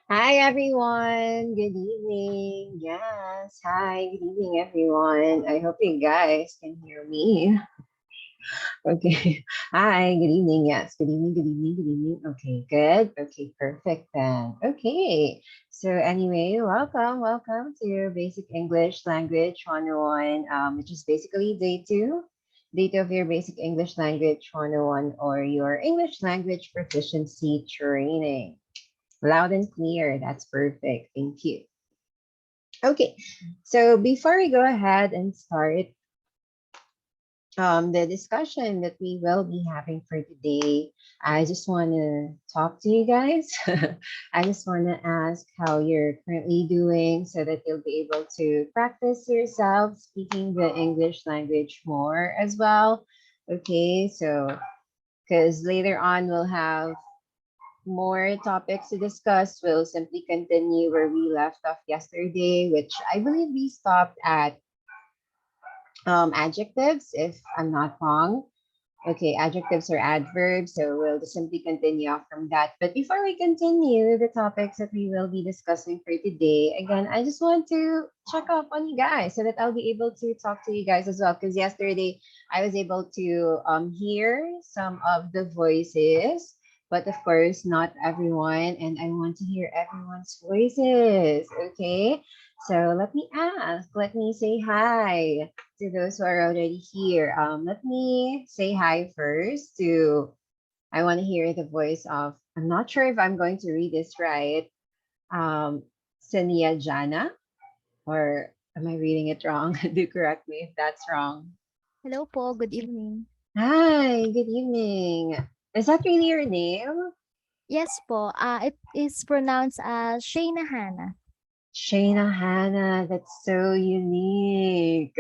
Hi everyone. Good evening. Yes. Hi. Good evening, everyone. I hope you guys can hear me. Okay. Hi. Good evening. Yes. Good evening. Good evening. Good evening. Okay. Good. Okay. Perfect then. Okay. So anyway, welcome to Basic English Language 101, which is basically day two of your Basic English Language 101 or your English language proficiency training. Loud and clear. That's perfect. Thank you. Okay. So before we go ahead and start the discussion that we will be having for today, I just want to talk to you guys. I just want to ask how you're currently doing so that you'll be able to practice yourself speaking the English language more as well. Okay. So, because later on we'll have more topics to discuss. We'll simply continue where we left off yesterday, which I believe we stopped at adjectives, if I'm not wrong. Okay, adjectives or adverbs. So we'll just simply continue off from that. But before we continue the topics that we will be discussing for today, again, I just want to check up on you guys so that I'll be able to talk to you guys as well. Because yesterday I was able to hear some of the voices, but of course, not everyone. And I want to hear everyone's voices. Okay. So let me ask, let me say hi to those who are already here. Let me say hi first to, I want to hear the voice of, I'm not sure if I'm going to read this right, um, Sania Jana, or am I reading it wrong? Do correct me if that's wrong. Hello po, good evening. Hi, good evening. Is that really your name? Yes po, it is pronounced as Shayna Hannah. Shayna Hannah, that's so unique.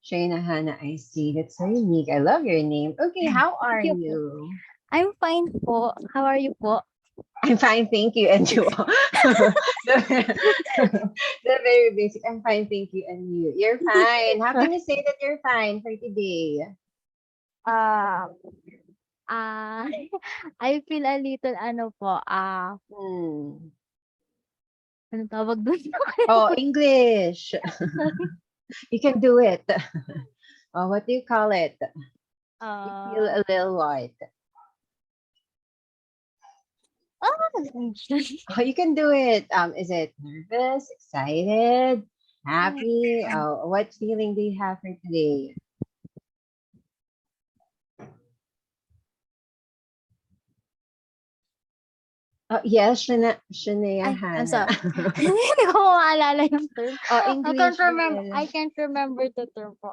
Shayna Hannah, I see. That's so unique. I love your name. Okay, how Thank are you po. you? I'm fine po. How are you po? I'm fine, thank you. And you? The very basic. I'm fine, thank you. And you? You're fine. How can you say that you're fine for today? Ah, I feel a little ano po, Hmm. ano tawag dun? Oh, English. You can do it. Oh, what do you call it? You feel Ah, a little what? ah, Oh, you can do it. Is it nervous, excited, happy? Oh, what feeling do you have for today? Oh, yes, Shania I'm Hannah. sorry. Hindi ko maalala yung term. Oh, English I girl. can't remember the term po.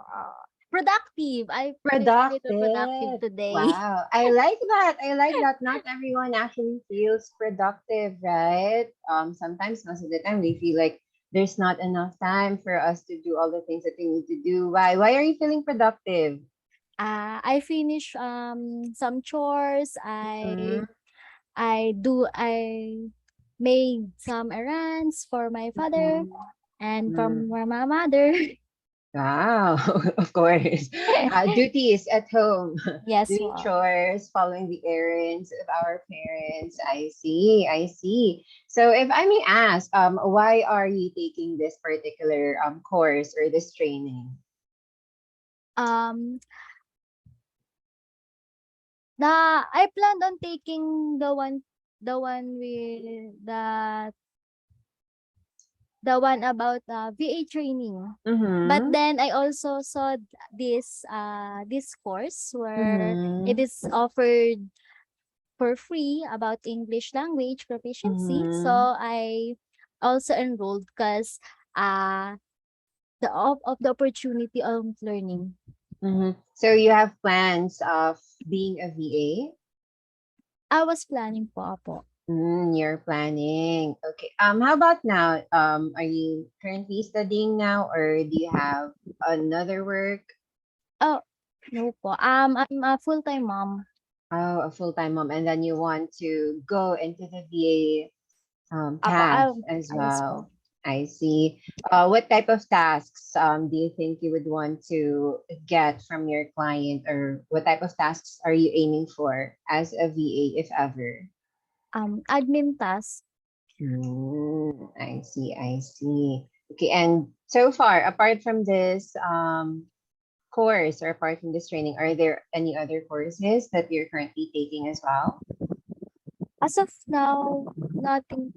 Productive. I feel a little productive Productive. today. Wow. I like that. I like that. Not everyone actually feels productive, right? Sometimes most of the time we feel like there's not enough time for us to do all the things that we need to do. Why? Why are you feeling productive? I finish some chores. Mm-hmm. I made some errands for my father and from Mm-hmm. my mother. Wow, of course. Duties at home, Yes, doing po. chores, following the errands of our parents. I see, I see. So if I may ask, why are you taking this particular course or this training? Um the I planned on taking the one with the one about VA training. But Mm-hmm. then I also saw this course where it Mm-hmm. is offered for free about English language proficiency. So Mm-hmm. I also enrolled because of the opportunity of learning. Mm-hmm. So you have plans of being a VA? I was planning po apo. You're planning. Okay. How about now? Are you currently studying now, or do you have another work? Oh, no po. I'm a full-time mom. Oh, a full-time mom, and then you want to go into the VA Apo, path as yes po. well. I see. What type of tasks do you think you would want to get from your client, or what type of tasks are you aiming for as a VA, if ever? Admin task. I see, I see. Okay, and so far, apart from this course or apart from this training, are there any other courses that you're currently taking as well? As of now, nothing.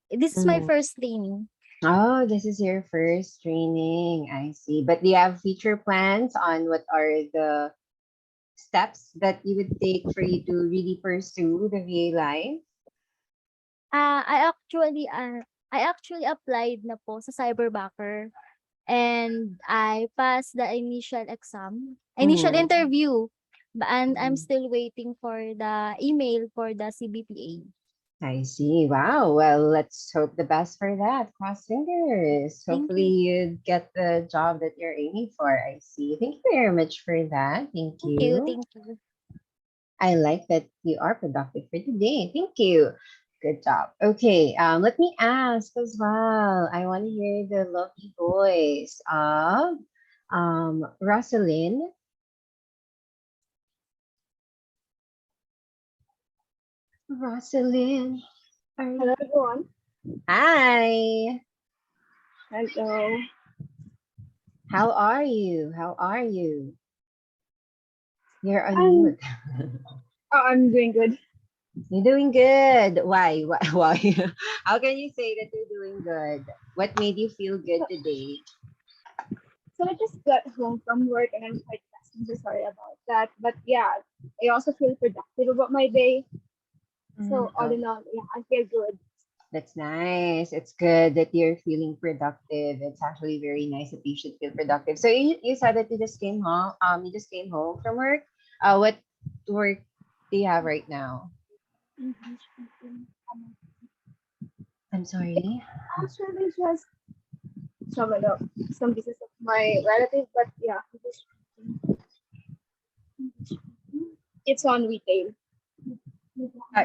This is my Mhm. first training. Oh, this is your first training. I see. But do you have future plans on what are the steps that you would take for you to really pursue the VA life? Ah, I actually applied na po sa cyberbacker and I passed the initial Mm-hmm. interview, and I'm Mm-hmm. still waiting for the email for the CBPA. I see. Wow. Well, let's hope the best for that. Cross fingers. Thank Hopefully, you. you get the job that you're aiming for. I see. Thank you very much for that. Thank Thank you. you. Thank you. I like that you are productive for today. Thank you. Good job. Okay. Let me ask as well. I want to hear the lovely voice of Rosalind. Rosalind, are Hello, you? everyone. Hi. Hello. How are you? How are you? You're on I'm mute. I'm doing good. You're doing good. Why? Why? Why? How can you say that you're doing good? What made you feel good So, today? so I just got home from work and I'm quite stressed. I'm so sorry about that. But yeah, I also feel productive about my day. So all Oh, in all, yeah, I feel good. that's nice. It's good that you're feeling productive. It's actually very nice that you should feel productive. So you said that you just came home. You just came home from work. What work do you have right now? I'm sorry. Actually, just some of some pieces of my relative, but yeah, it's on retail.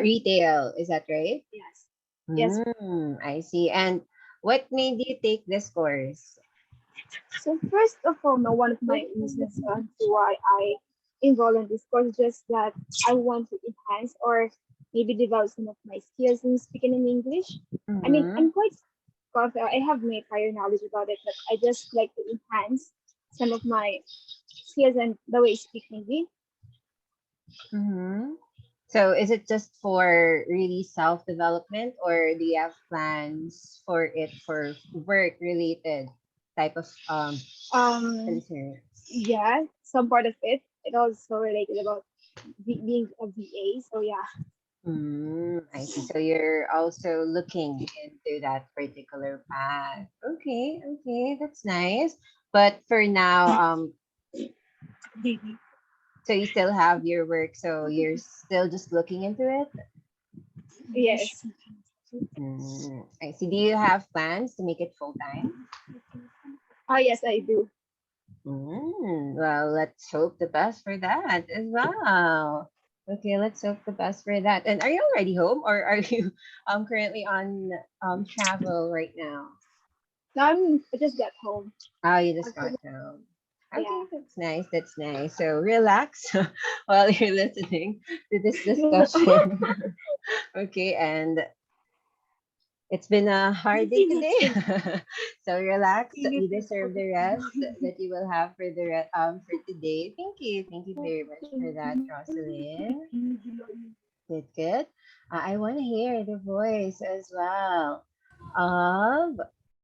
Retail, is that right? Yes. Yes. I see. And what made you take this course? So first of all, no, one of my reasons as to why I enrolled in this course is just that I want to enhance or maybe develop some of my skills in speaking in English. I mean, Mm-hmm. I'm quite confident. I have my prior knowledge about it, but I just like to enhance some of my skills and the way I speak English. Mm-hmm. So is it just for really self-development or do you have plans for it for work related type of Um, concern? yeah, some part of it. It also related about being a VA. So yeah. I see. So you're also looking into that particular path. Okay, okay, that's nice. But for now, so you still have your work, so you're still just looking into it? Yes. I see. Do you have plans to make it full time? Ah, yes, I do. Well, let's hope the best for that as well. Okay, let's hope the best for that. And are you already home or are you currently on travel right now? Now I just got home. Oh, you just got Actually, home. Okay, yeah. that's nice. That's nice. So relax while you're listening to this discussion. Okay, and it's been a hard day today. So relax. You deserve the rest that you will have for for today. Thank you. Thank you very much for that, Jocelyn. Good, good. I want to hear the voice as well of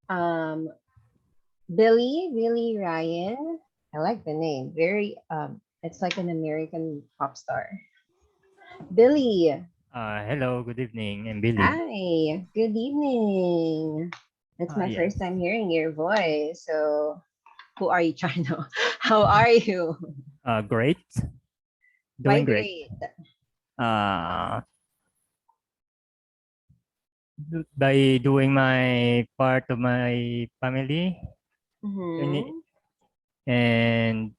um Billy Ryan. I like the name. Very it's like an American pop star. Billy. Hello, good evening. I'm Billy. Hi. Good evening. It's my Yes. first time hearing your voice. So who are you trying to? How are you? Great. Why Doing great. great? Uh, by doing my part of my family and Mm-hmm. and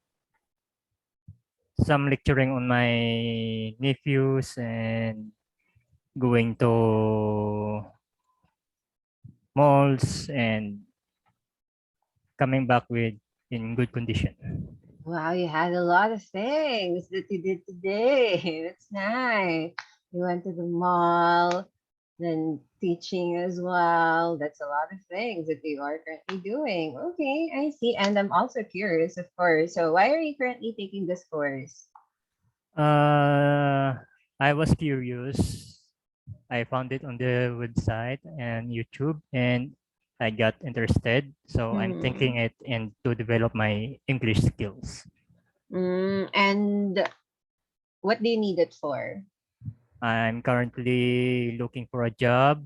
some lecturing on my nephews and going to malls and coming back with in good condition. Wow, you had a lot of things that you did today. That's nice. You went to the mall. then teaching as well. That's a lot of things that you are currently doing. Okay, I see. And I'm also curious, of course. So why are you currently taking this course? Uh, I was curious. I found it on the website and YouTube, and I got interested. So I'm Mm-hmm. thinking it and to develop my English skills. And what do you need it for? I'm currently looking for a job,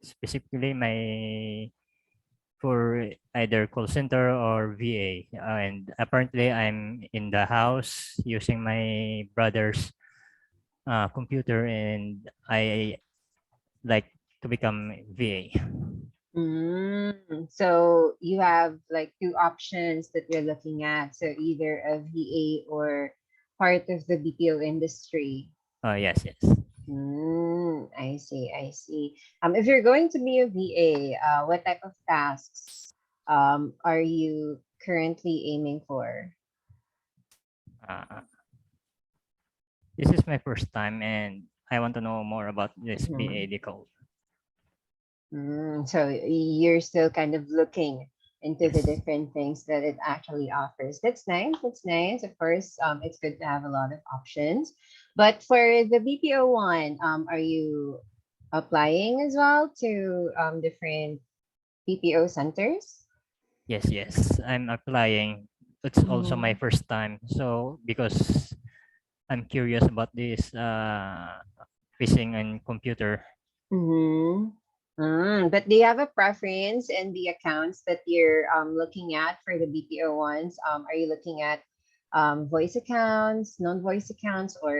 specifically my for either call center or VA. And apparently, I'm in the house using my brother's computer, and I like to become VA. So you have like two options that you're looking at. So either a VA or part of the BPO industry. Yes, yes. I see, I see. If you're going to be a VA, what type of tasks are you currently aiming for? Uh, this is my first time, and I want to know more about this VA Mhm. they call. So you're still kind of looking into the Yes, different things that it actually offers. That's nice. That's nice. Of course, it's good to have a lot of options. But for the BPO one, are you applying as well to different BPO centers? yes, yes. I'm applying. It's also my Mm-hmm. first time, so because I'm curious about this phishing and computer. Mm-hmm. But do you have a preference in the accounts that you're looking at for the BPO ones? Are you looking at voice accounts, non-voice accounts, or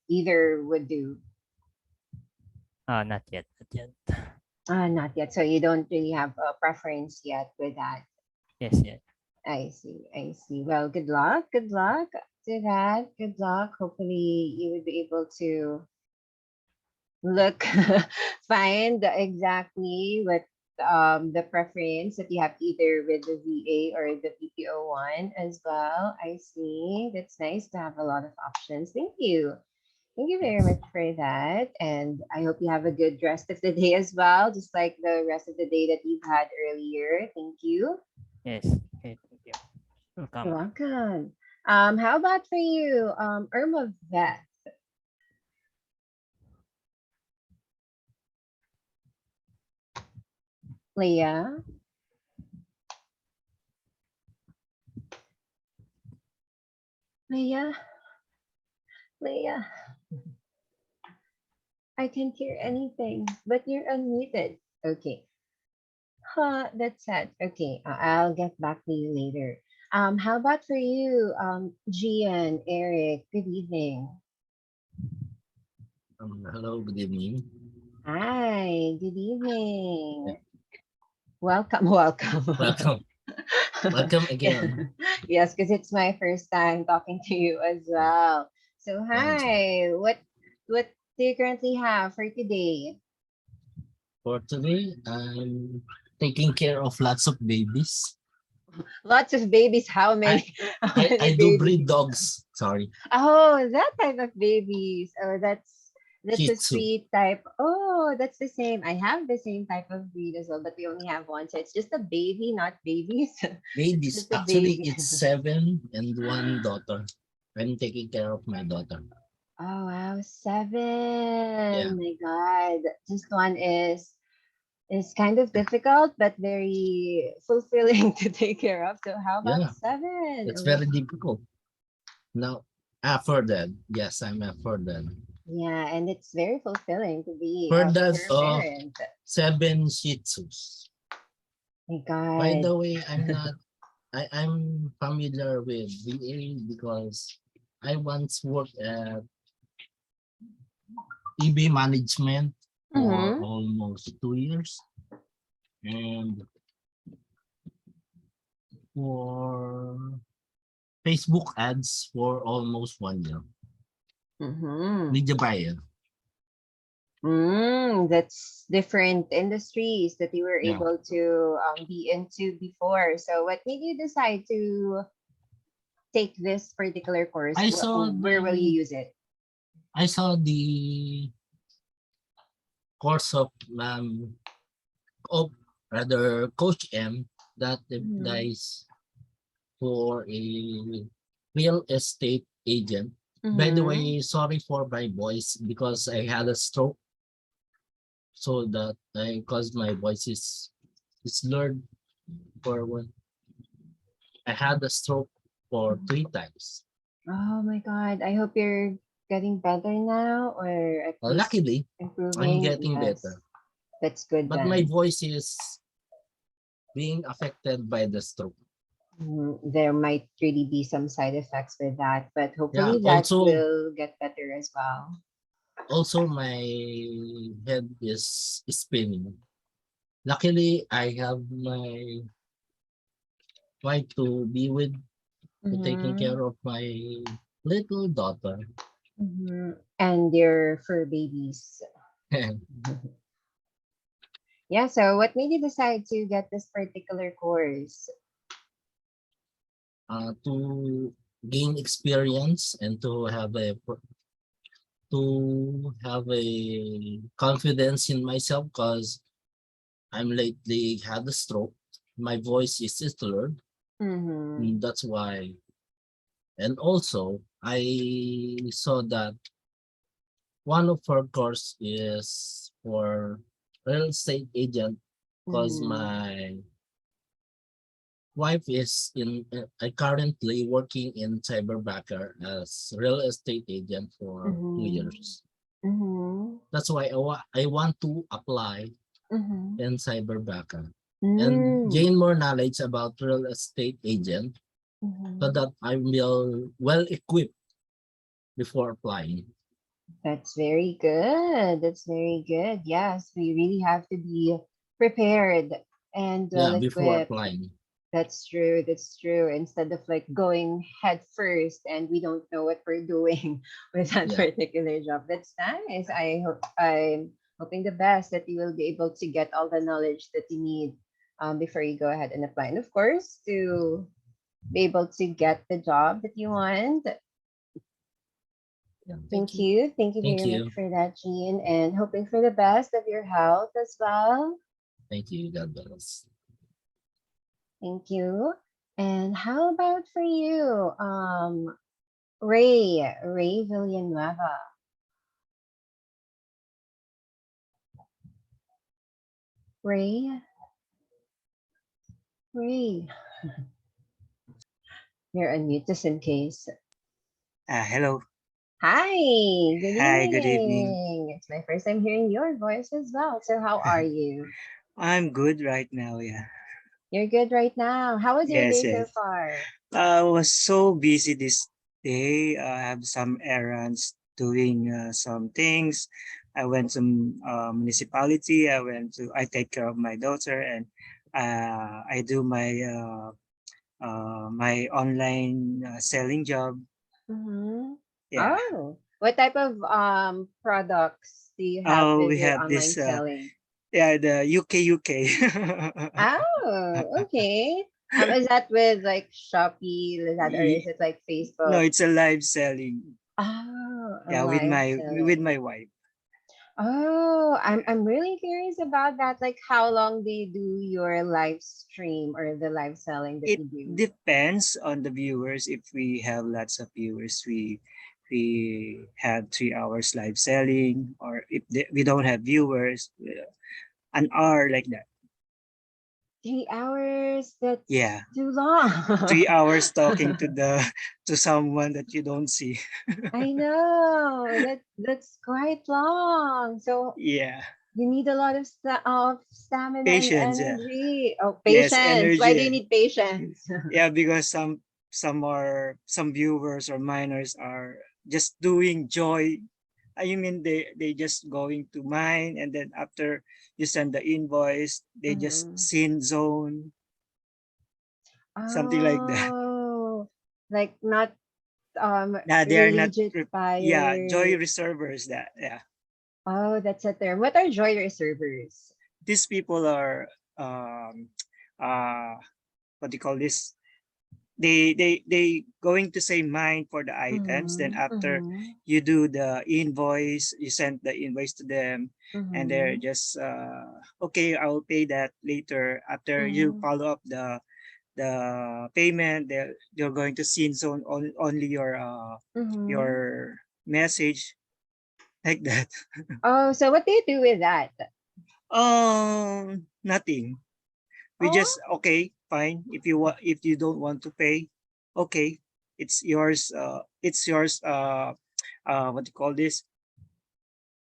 either would do? Not yet, not yet. Not yet. So you don't really have a preference yet with that. Yes, yes, I see. I see. Well, good luck. Good luck to that. Good luck. Hopefully, you would be able to look find exactly what the preference that you have either with the VA or the BPO one as well. I see. That's nice to have a lot of options. Thank you. Thank you very yes, much for that. And I hope you have a good rest of the day as well, just like the rest of the day that you've had earlier. Thank you. yes. Okay, thank you. You're Welcome. welcome. How about for you, Irma Vet? Leah? Leah? Leah? I can't hear anything, but you're unmuted. Okay. Huh, that's sad. Okay, I'll get back to you later. How about for you, Gian, Eric? Good evening. Hello, good evening. Hi, good Yeah, evening. Welcome, welcome. welcome, welcome again. Yes, because it's my first time talking to you as Yeah, well. So thank you. hi, what do you currently have for today? For today, I'm taking care of lots of babies. Lots of babies. How I many? How I many do breed babies? dogs. Sorry, Oh, that type of babies. Oh, that's Shih a Tzu. sweet type. Oh, that's the same. I have the same type of breed as well, but we only have one. So it's just a baby, not babies. Babies. Just a Actually, baby. it's seven and one daughter. I'm taking care of my daughter. Oh wow, Yeah, 7. My God. Just one is kind of difficult, but very fulfilling to take care of. So how about yeah. 7? It's Oh, very difficult. Now, for that, yes, I'm for that. yeah, and it's very fulfilling to be For to that, her parent. seven Shih Tzus. My By God. the way, I'm familiar with VA because I once worked at EB management for Mm-hmm. almost 2 years and for Facebook ads for almost 1 year. Mm-hmm. Media buyer. That's different industries that you were Yeah. able to be into before. So, what made you decide to take this particular course? I saw Where will you the use it? I saw the course of rather Coach M that Mhm. applies for a real estate agent. By the Mhm. way, sorry for my voice because I had a stroke, so that I caused my voice is slurred for one. I had a stroke for Mhm. 3 times. Oh my God. I hope you're getting better now, or at least Luckily, I'm improving. getting Yes. better, That's good but my then. voice is being affected by the stroke. There might really be some side effects with that, but Yeah, hopefully that also will get better as well. my head is spinning. Luckily, I have my wife to be with, to taking Mm-hmm. care of my little daughter. Mm-hmm. And your fur babies. Yeah, so what made you decide to get this particular course? To gain experience and to have a confidence in myself because I'm lately had a stroke. My voice is slurred. Mm-hmm. That's why. And also, I saw that one of our course is for real estate agent because Mm-hmm. my wife is currently working in Cyberbacker as real estate agent for two Mm-hmm. years. Mm-hmm. That's why I want to apply Mm-hmm. in Cyberbacker and Mm-hmm. gain more knowledge about real estate agent so Mm-hmm. that I will well equipped before applying. That's very good. That's very good. Yes, we really have to be prepared and well Yeah, before equipped. applying. That's true. That's true. Instead of like going head first and we don't know what we're doing with that Yeah. particular job. That's nice. I'm hoping the best that you will be able to get all the knowledge that you need before you go ahead and apply. And of course, to be able to get the job that you want. Yeah. Thank Thank you. you. Thank you Thank very much you. for that, Jean, and hoping for the best of your health as well. Thank you. God bless. Thank you. And how about for you, Ray Villanueva? Ray, Ray, you're on mute just in case. Hello. Hi, good Hi, good evening. evening. It's my first time hearing your voice as well. So, how are you? I'm good right now, yeah. You're good right now. How was your Yes, day yes. so far? I was so busy this day. I have some errands doing some things. I went to municipality. I take care of my daughter and I do my online selling job. Mm-hmm. Yeah. Oh, what type of products do you have with We your have online this selling? yeah, the UK. Oh, okay. Is that with like Shopee, Lazada, or is Ye- it like no, Facebook? it's a live selling. Oh, a Yeah, live with selling. my wife. Oh, I'm really curious about that. Like, how long do you do your live stream or the live selling that It you do? depends on the viewers. If we have lots of viewers, we have 3 hours live selling, or if we don't have viewers, an hour like that. 3 hours? That's Yeah, too long. 3 hours talking to the to someone that you don't see. I know that's quite long. So Yeah, you need a lot of stamina and patience. Yeah, energy. Oh, yes, patience. Why do you energy. need patience? Yeah, because some viewers or minors are just doing joy. I mean they just going to mine, and then after you send the invoice, they just Mhm. sin zone, something like that. Oh, like not Nah, they are not religious yeah, joy fired. reservers that yeah. Oh, that's a term. What are joy servers? These people are um uh what do you call this? they going to say mine for the items. Then Mhm, after mhm, you do the invoice, you send the invoice to them, and they're mhm, just okay, I will pay that later. After you mhm, follow up the payment, they're going to see so only mhm. your message like that. Oh, so what do you do with that? Nothing. We Oh, just okay, fine. If you don't want to pay, okay, it's yours. It's yours. What do you call this?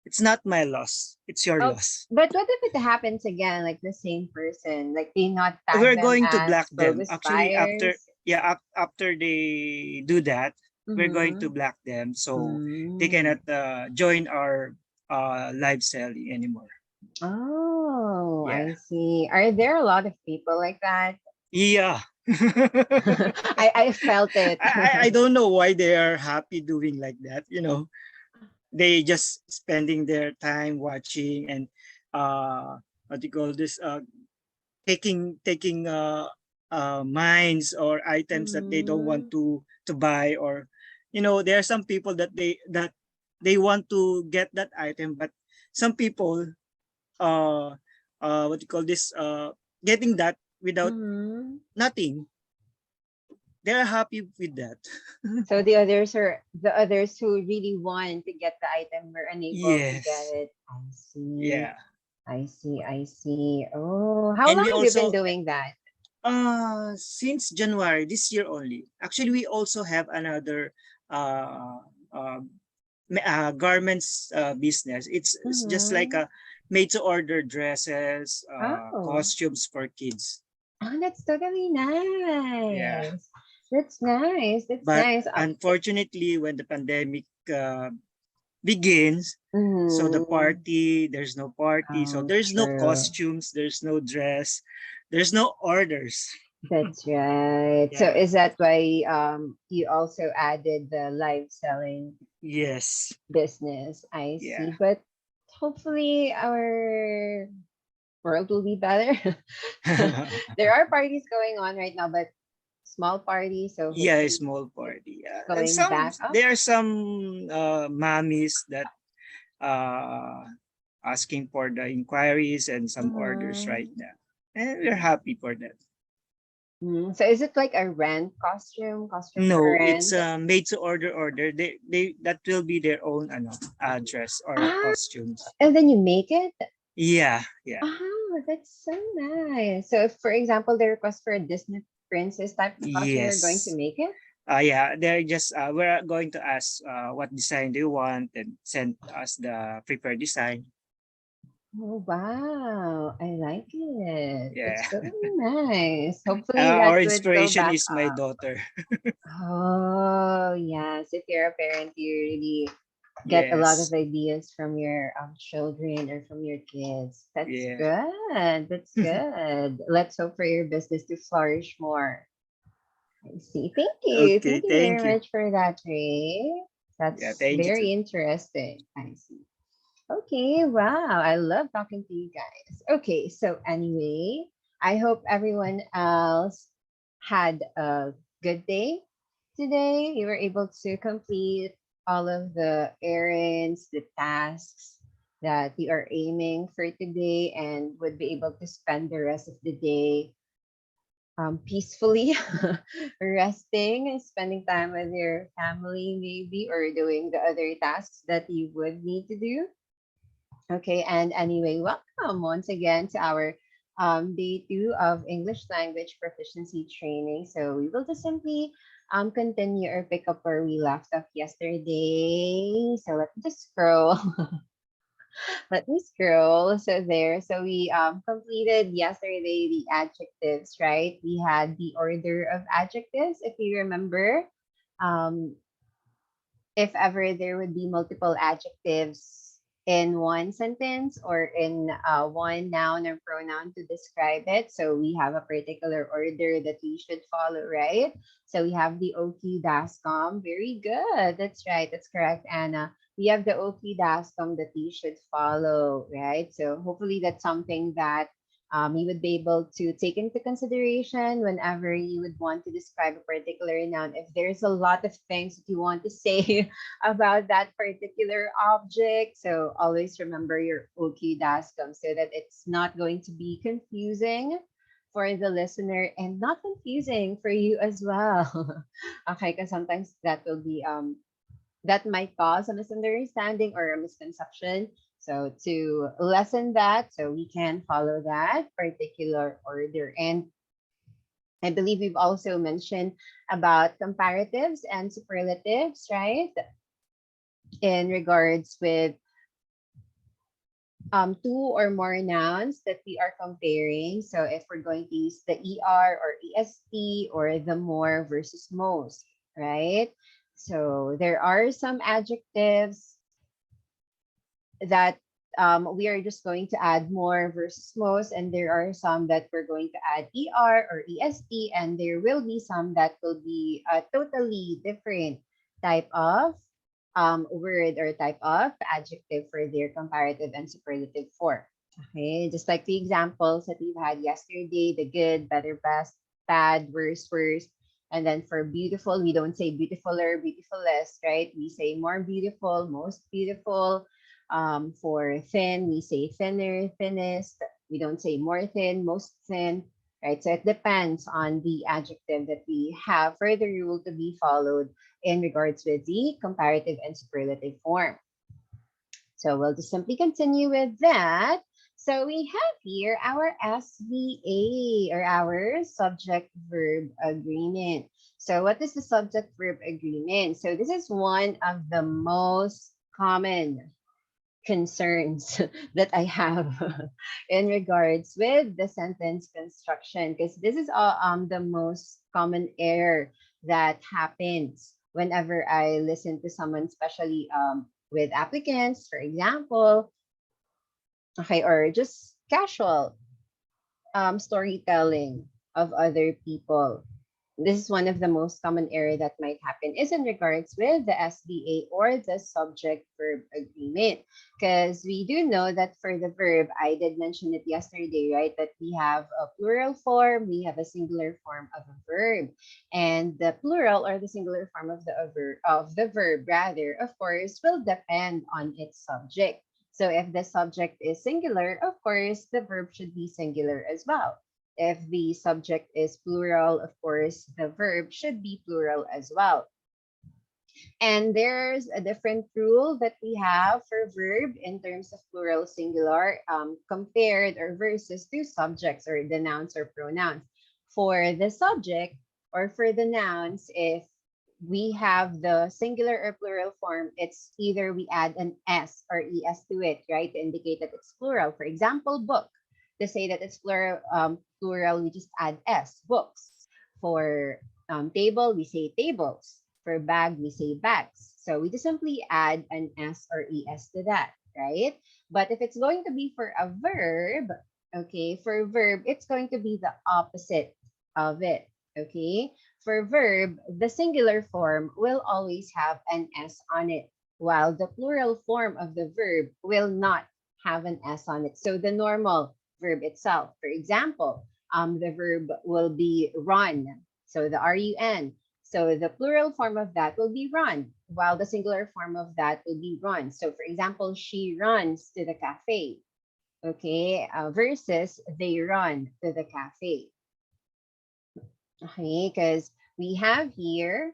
It's not my loss. It's your oh, loss. but what if it happens again, like the same person? Like, they not tag We're them going to as block them. bogus Actually, after buyers? yeah, after they do that, we're going to Mm-hmm. block them so they Mm. cannot join our live selling anymore. Oh, Yeah, I see. Are there a lot of people like that? yeah. I felt it. I don't know why they are happy doing like that. They just spending their time watching and what do you call this taking mines or items that they don't want Mm, to buy, or there are some people that they want to get that item, but some people uh what do you call this getting that without mm. nothing. They're happy with that. So the others who really want to get the item were unable to get Yes. it. I see. Yeah. I see. I see. Oh, how And long we have you been also doing that? since January this year only. Actually, we also have another uh, uh, garments business. It's just like Mm-hmm. a made to order dresses, Oh. costumes for kids. Oh, that's totally Yeah. nice. That's nice. That's But nice. unfortunately, when the pandemic begins, so Mm, there's no party, so oh, there's no true. costumes, there's no dress, there's no orders. That's right. So Yeah. is that why you also added the live selling Yes. business? I Yeah. see. But hopefully our world will be better. There are parties going on right now, but small parties. So Yeah, a hopefully small party. Yeah. And going back up. there are some mommies that uh asking for the inquiries and some orders right Mhm. now. And we're happy for that. Mm, so is it like a rent costume for No, it's rent? made to order. They that will be their own dress or Ah, costumes. and then you make it? Yeah, yeah. Oh, that's so nice. So if, for example, they request for a Disney princess type of costume, you're going to Yes. make it? Yeah, they're just we're going to ask what design they want and send us the prepared design. Oh, wow. I like it. Yeah. That's totally nice. Hopefully that Our would go inspiration back is my up. daughter. Oh, yes. If you're a parent, you really get a lot of Yes. ideas from your children or from your kids. That's Yeah. good. That's good. Let's hope for your business to flourish more. I see. Thank you. Okay, Thank you thank very you. much for that, Ray. Yeah, That's thank you too. very interesting. I see. Okay, wow. I love talking to you guys. Okay, so anyway, I hope everyone else had a good day today. You were able to complete all of the errands, the tasks that you are aiming for today, and would be able to spend the rest of the day peacefully resting and spending time with your family, maybe, or doing the other tasks that you would need to do. Okay, and anyway, welcome once again to our day 2 of English language proficiency training. So we will just simply continue or pick up where we left off yesterday. So let me just scroll. Let me scroll. So there. So we completed yesterday the adjectives, right? We had the order of adjectives, if you remember. Um, if ever there would be multiple adjectives in one sentence or in one noun or pronoun to describe it. So we have a particular order that we should follow, right? So we have the OQ DASCOM. Very good. That's right. That's correct, Anna. We have the OQ DASCOM that we should follow, right? So hopefully that's something that You would be able to take into consideration whenever you would want to describe a particular noun. If there's a lot of things that you want to say about that particular object, so always remember your OQ DASCOM so that it's not going to be confusing for the listener and not confusing for you as well. Okay, because sometimes that will be that might cause a misunderstanding or a misconception. So to lessen that, so we can follow that particular order. And I believe we've also mentioned about comparatives and superlatives, right? In regards with two or more nouns that we are comparing. So if we're going to use the ER or EST or the more versus most, right? So there are some adjectives that we are just going to add more versus most, and there are some that we're going to add ER or EST, and there will be some that will be a totally different type of word or type of adjective for their comparative and superlative form. Okay, just like the examples that we've had yesterday, the good, better, best, bad, worse, worst. And then for beautiful, we don't say beautifuler, beautifulest, right? We say more beautiful, most beautiful. For thin, we say thinner, thinnest. We don't say more thin, most thin, right? So it depends on the adjective that we have for the rule to be followed in regards with the comparative and superlative form. So we'll just simply continue with that. So we have here our SVA or our subject verb agreement. So what is the subject verb agreement? So this is one of the most common concerns that I have in regards with the sentence construction, because this is the most common error that happens whenever I listen to someone, especially with applicants, for example, okay, or just casual storytelling of other people. This is one of the most common error that might happen is in regards with the SVA or the subject verb agreement. Because we do know that for the verb, I did mention it yesterday, right? That we have a plural form, we have a singular form of a verb. And the plural or the singular form of the verb rather, of course, will depend on its subject. So if the subject is singular, of course, the verb should be singular as well. If the subject is plural, of course, the verb should be plural as well. And there's a different rule that we have for verb in terms of plural, singular, compared or versus to subjects or the nouns or pronouns. For the subject or for the nouns, if we have the singular or plural form, it's either we add an S or ES to it, right? To indicate that it's plural. For example, book. To say that it's plural, we just add S, books. For table, we say tables. For bag, we say bags. So we just simply add an S or ES to that, right? But if it's going to be for a verb, okay, for verb, it's going to be the opposite of it, okay? For verb, the singular form will always have an S on it, while the plural form of the verb will not have an S on it. So the normal verb itself, for example, the verb will be run. So the RUN. So the plural form of that will be run, while the singular form of that will be run. So for example, she runs to the cafe, okay, versus they run to the cafe. Okay, because we have here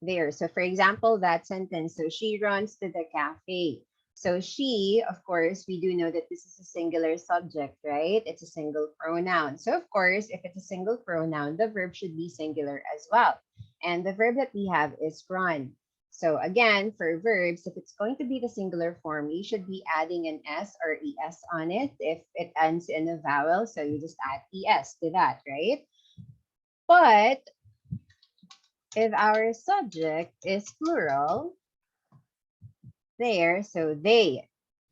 there. So for example, that sentence, so she runs to the cafe. So she, of course, we do know that this is a singular subject, right? It's a single pronoun. So of course, if it's a single pronoun, the verb should be singular as well. And the verb that we have is run. So again, for verbs, if it's going to be the singular form, you should be adding an S or ES on it if it ends in a vowel. So you just add ES to that, right? But if our subject is plural, there, so they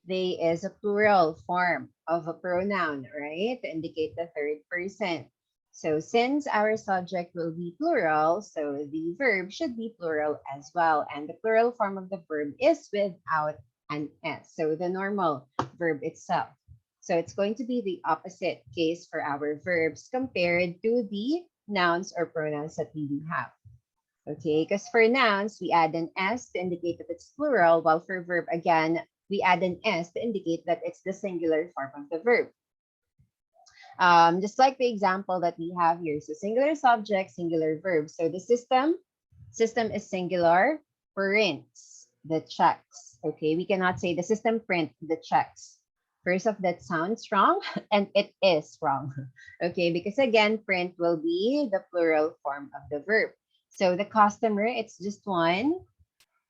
is a plural form of a pronoun, right? To indicate the third person. So since our subject will be plural, so the verb should be plural as well. And the plural form of the verb is without an S. So the normal verb itself. So it's going to be the opposite case for our verbs compared to the nouns or pronouns that we do have. Okay, because for nouns, we add an S to indicate that it's plural, while for verb, again, we add an S to indicate that it's the singular form of the verb. Just like the example that we have here. So singular subject, singular verb. So the system is singular, prints the checks. Okay, we cannot say the system print the checks. First off, that sounds wrong, and it is wrong. Okay, because again, print will be the plural form of the verb. So the customer, it's just one.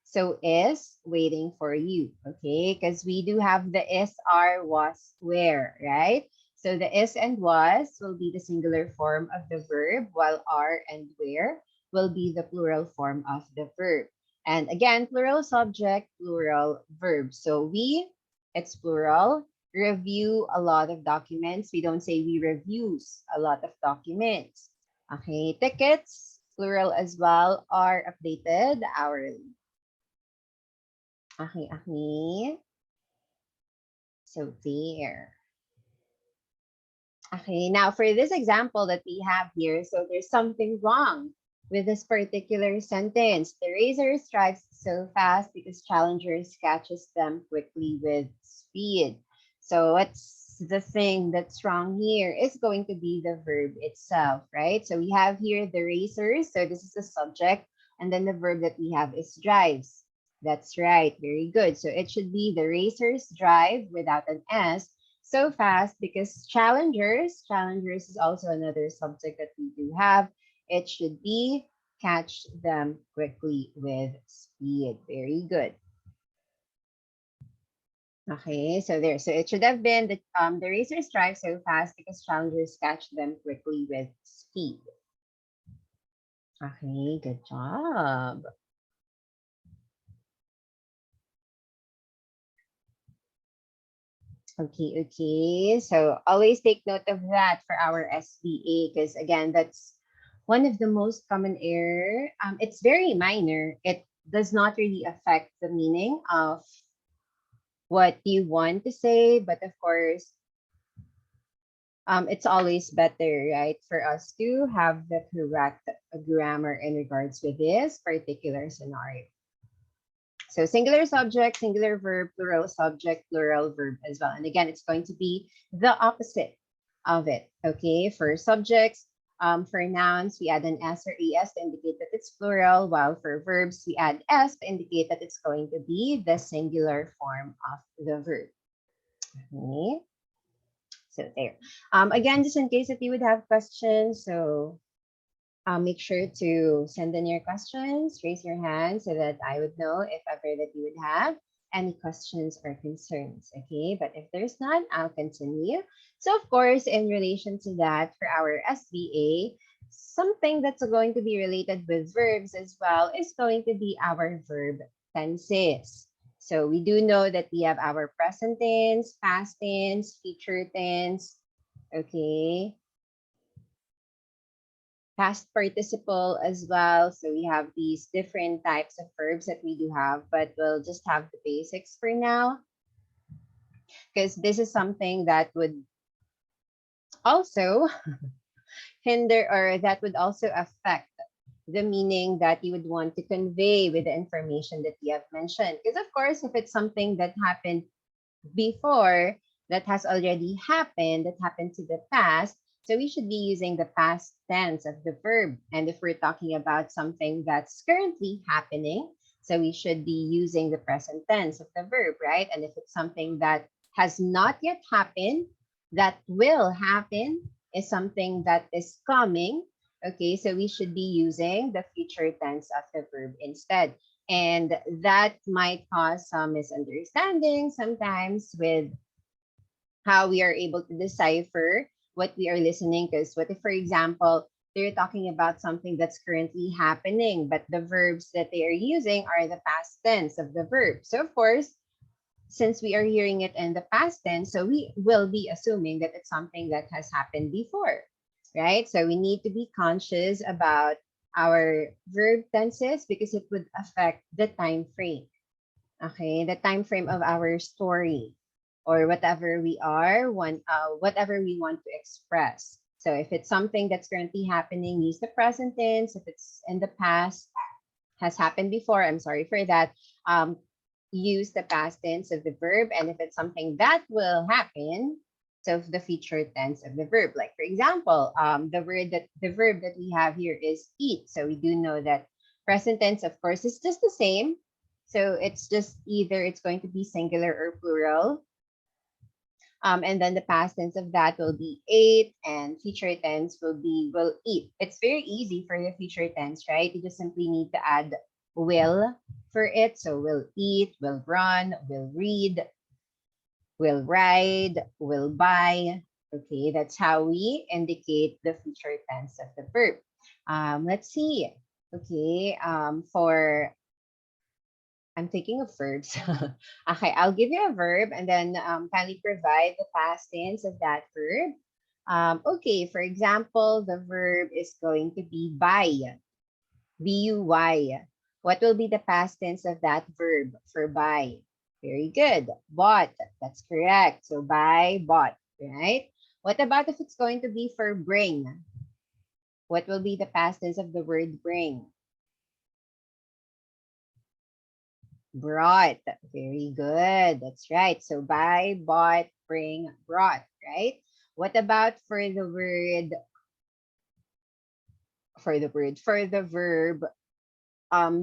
So is waiting for you. Okay, because we do have the is, are, was, where, right? So the is and was will be the singular form of the verb, while are and where will be the plural form of the verb. And again, plural subject, plural verb. So we, it's plural, review a lot of documents. We don't say we reviews a lot of documents. Okay, tickets, plural as well, are updated hourly. Okay, okay. So there. Okay, now for this example that we have here, so there's something wrong with this particular sentence. The razor strikes so fast because challengers catches them quickly with speed. So what's the thing that's wrong here is going to be the verb itself, right? So we have here the razor, so this is the subject, and then the verb that we have is drives. That's right, very good. So it should be the racers drive without an S so fast because challengers is also another subject that we do have. It should be catch them quickly with speed. Very good. Okay, so there. So it should have been the racers drive so fast because challengers catch them quickly with speed. Okay, good job. Okay, okay. So always take note of that for our SBA because again, that's one of the most common error. It's very minor. It does not really affect the meaning of what you want to say, but of course, it's always better, right, for us to have the correct grammar in regards with this particular scenario. So singular subject, singular verb, plural subject, plural verb as well. And again, it's going to be the opposite of it. Okay, for subjects, for nouns, we add an S or ES to indicate that it's plural, while for verbs, we add S to indicate that it's going to be the singular form of the verb. Okay, so there. Again, just in case if you would have questions, so make sure to send in your questions, raise your hand so that I would know if ever that you would have any questions or concerns. Okay, but if there's none, I'll continue. So, of course, in relation to that, for our SBA, something that's going to be related with verbs as well is going to be our verb tenses. So, we do know that we have our present tense, past tense, future tense. Okay, past participle as well. So we have these different types of verbs that we do have, but we'll just have the basics for now because this is something that would also hinder or that would also affect the meaning that you would want to convey with the information that you have mentioned. Because of course, if it's something that happened before, that has already happened, that happened to the past, so we should be using the past tense of the verb. And if we're talking about something that's currently happening, so we should be using the present tense of the verb, right? And if it's something that has not yet happened, that will happen is something that is coming. Okay, so we should be using the future tense of the verb instead. And that might cause some misunderstanding sometimes with how we are able to decipher what we are listening. Because what if, for example, they're talking about something that's currently happening, but the verbs that they are using are the past tense of the verb. So of course, since we are hearing it in the past tense, so we will be assuming that it's something that has happened before. right? So we need to be conscious about our verb tenses because it would affect the time frame. Okay, the time frame of our story or whatever whatever we want to express. So if it's something that's currently happening, use the present tense. If it's in the past, has happened before, I'm sorry for that. Um, use the past tense of the verb, and if it's something that will happen, so the future tense of the verb. Like for example, the verb that we have here is eat. So we do know that present tense, of course, is just the same. So it's just either it's going to be singular or plural. And then the past tense of that will be ate, and future tense will be will eat. It's very easy for the future tense, right? You just simply need to add will for it. So will eat, will run, will read, will ride, will buy. Okay, that's how we indicate the future tense of the verb. Let's see. Okay, for I'm thinking of verbs. Okay, I'll give you a verb and then kindly provide the past tense of that verb. Okay, for example, the verb is going to be buy, buy. What will be the past tense of that verb for buy? Very good. Bought, that's correct. So buy, bought, right? What about if it's going to be for bring? What will be the past tense of the word bring? Brought. Very good. That's right. So buy, bought, bring, brought, right? What about for the verb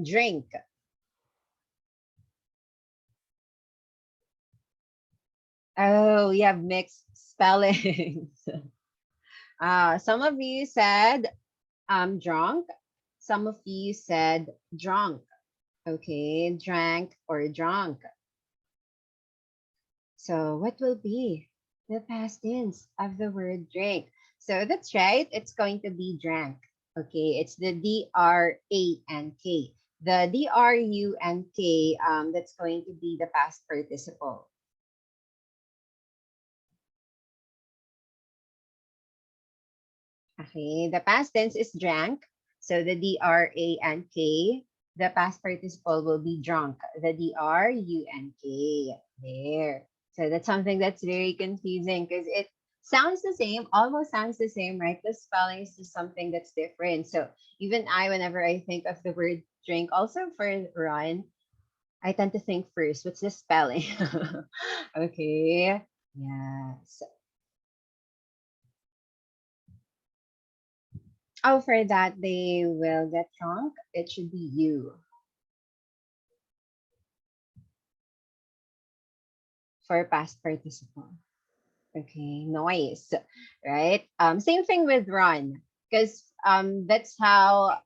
drink? Oh, you have mixed spellings. Some of you said drunk. Some of you said drunk. Okay, drank or drunk. So what will be the past tense of the word drink? So that's right. It's going to be drank. Okay, it's the D-R-A-N-K. The D-R-U-N-K, that's going to be the past participle. Okay, the past tense is drank. So the D-R-A-N-K, the past participle will be drunk. The D-R-U-N-K. There. So that's something that's very confusing because it sounds the same, almost sounds the same, right? The spelling is just something that's different. So even I, whenever I think of the word drink, also for run, I tend to think first, what's the spelling? Okay. Yes. Oh, for that, they will get drunk. It should be you for past participle. Okay, noise, right? Same thing with run, because that's how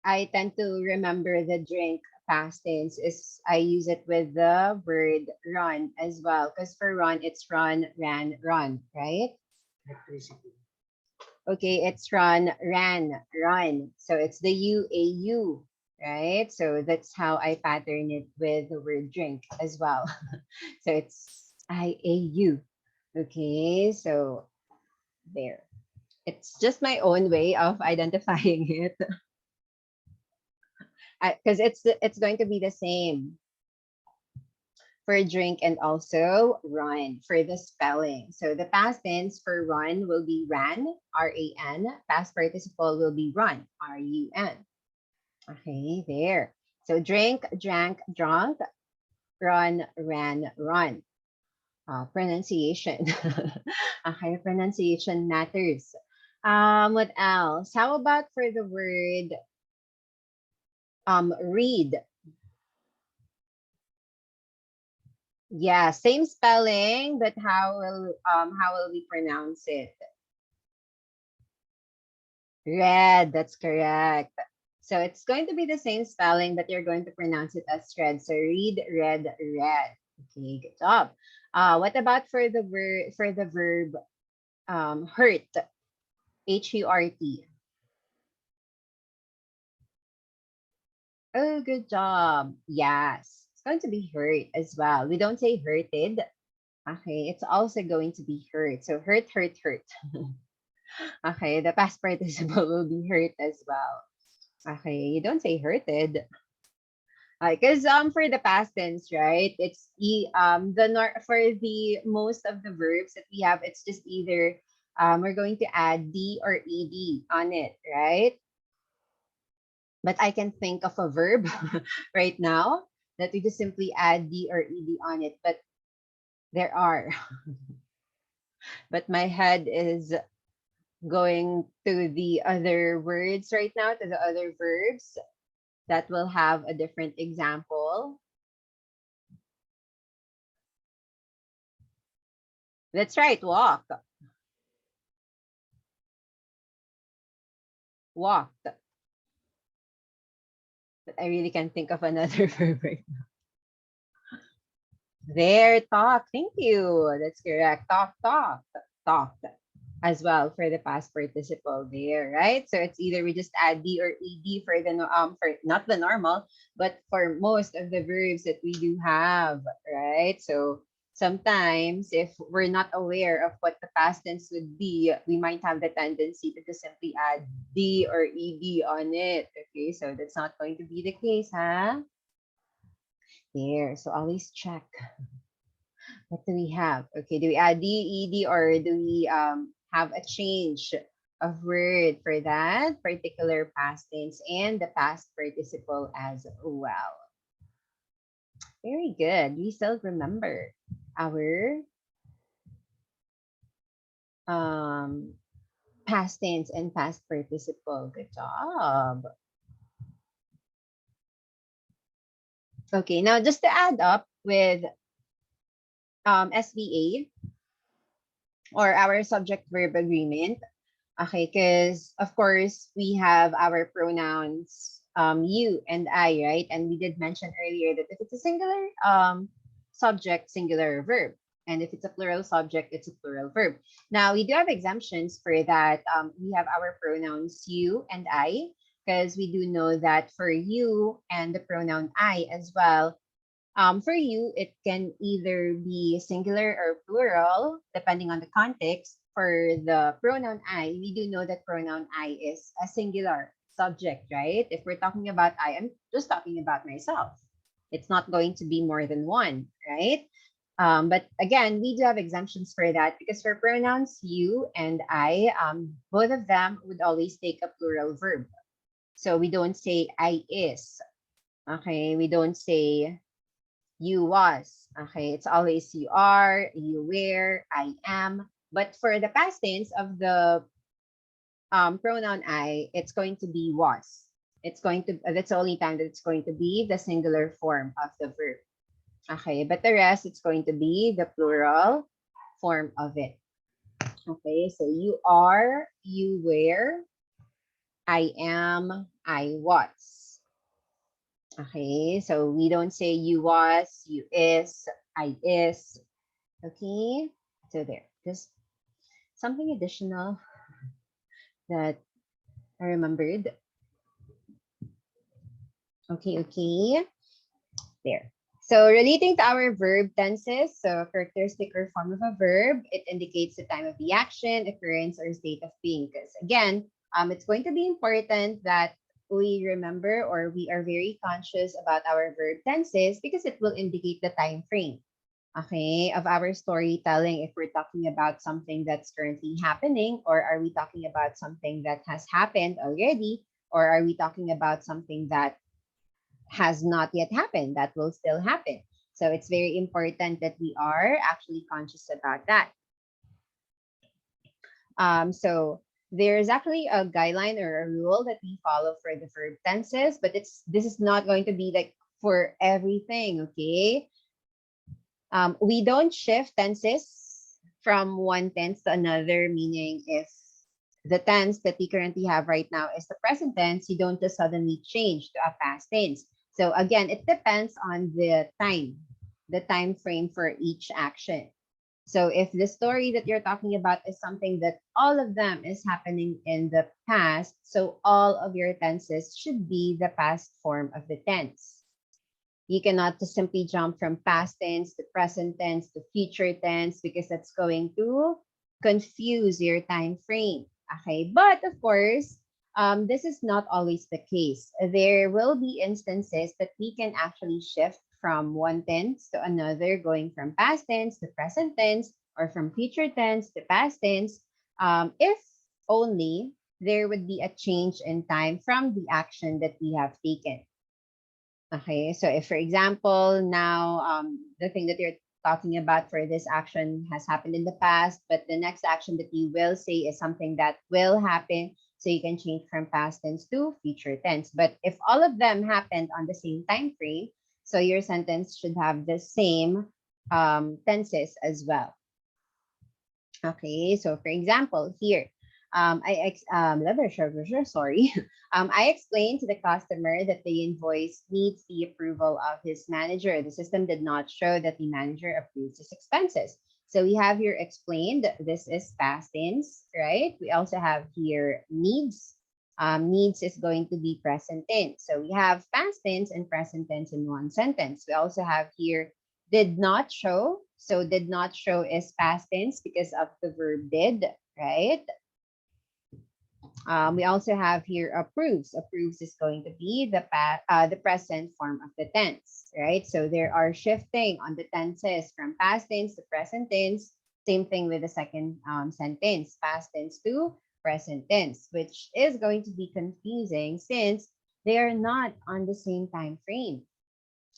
I tend to remember the drink past tense is I use it with the word run as well. Because for run, it's run, ran, run, right? Okay, it's run, ran, run. So it's the UAU, right? So that's how I pattern it with the word drink as well. So it's IAU. Okay, so there. It's just my own way of identifying it because it's going to be the same for drink and also run for the spelling. So the past tense for run will be ran, R-A-N. Past participle will be run, R-U-N. Okay, there. So drink, drank, drunk, run, ran, run. Pronunciation. Okay, pronunciation matters. What else? How about for the word read? Yeah, same spelling, but how will we pronounce it? Read, that's correct. So it's going to be the same spelling, but you're going to pronounce it as read. So read, read, read. Okay, good job. What about for the verb hurt? Hurt. Oh, good job. Yes, it's going to be hurt as well. We don't say hurted. Okay, it's also going to be hurt. So hurt, hurt, hurt. Okay, the past participle will be hurt as well. Okay, you don't say hurted. Because for the past tense, right? It's for the most of the verbs that we have, it's just either we're going to add d or ed on it, right? But I can think of a verb right now that we just simply add d or ed on it. But there are, but my head is going to the other words right now, to the other verbs that will have a different example. That's right, walk. Walked. But I really can't think of another verb right now. There, talk. Thank you. That's correct. Talk, talk, talked as well for the past participle there, right? So it's either we just add d or ed for the for not the normal, but for most of the verbs that we do have, right? So sometimes if we're not aware of what the past tense would be, we might have the tendency to just simply add d or ed on it. Okay, so that's not going to be the case, huh? There. So always check. What do we have? Okay, do we add D, ED, or do we have a change of word for that particular past tense and the past participle as well? Very good. We still remember our um, past tense and past participle. Good job. Okay, now just to add up with SVA or our subject verb agreement. Okay, because of course we have our pronouns you and I, right? And we did mention earlier that if it's a singular subject, singular verb. And if it's a plural subject, it's a plural verb. Now we do have exemptions for that. We have our pronouns you and I, because we do know that for you and the pronoun I as well, for you, it can either be singular or plural, depending on the context. For the pronoun I, we do know that pronoun I is a singular subject, right? If we're talking about I, I'm just talking about myself. It's not going to be more than one, right? But again, we do have exemptions for that because for pronouns you and I, both of them would always take a plural verb. So we don't say I is. Okay, we don't say you was. Okay, it's always you are, you were, I am. But for the past tense of the pronoun I, it's going to be was. It's going to, that's the only time that it's going to be the singular form of the verb. Okay, but the rest, it's going to be the plural form of it. Okay, so you are, you were, I am, I was. Okay, so we don't say you was, you is, I is. Okay, so there. Just something additional that I remembered. Okay, there. So relating to our verb tenses, so characteristic or form of a verb, it indicates the time of the action, occurrence, or state of being. Because again, it's going to be important that we remember or we are very conscious about our verb tenses because it will indicate the time frame. Okay, of our storytelling, if we're talking about something that's currently happening, or are we talking about something that has happened already, or are we talking about something that has not yet happened that will still happen? So it's very important that we are actually conscious about that. So there's actually a guideline or a rule that we follow for the verb tenses, but this is not going to be like for everything, okay? We don't shift tenses from one tense to another, meaning if the tense that we currently have right now is the present tense, you don't just suddenly change to a past tense. So again, it depends on the time frame for each action. So if the story that you're talking about is something that all of them is happening in the past, so all of your tenses should be the past form of the tense. You cannot just simply jump from past tense to present tense to future tense because that's going to confuse your time frame. Okay, but of course, this is not always the case. There will be instances that we can actually shift from one tense to another, going from past tense to present tense, or from future tense to past tense, if only there would be a change in time from the action that we have taken. Okay, so if, for example, now the thing that you're talking about for this action has happened in the past, but the next action that you will say is something that will happen, so you can change from past tense to future tense. But if all of them happened on the same time frame, so your sentence should have the same tenses as well. Okay, so for example, here, sorry, I explained to the customer that the invoice needs the approval of his manager. The system did not show that the manager approves his expenses. So we have here explained. This is past tense, right? We also have here needs. Needs is going to be present tense. So we have past tense and present tense in one sentence. We also have here did not show. So did not show is past tense because of the verb did, right? We also have here approves. Approves is going to be the present form of the tense, right? So there are shifting on the tenses from past tense to present tense. Same thing with the second sentence, past tense to present tense, which is going to be confusing since they are not on the same time frame.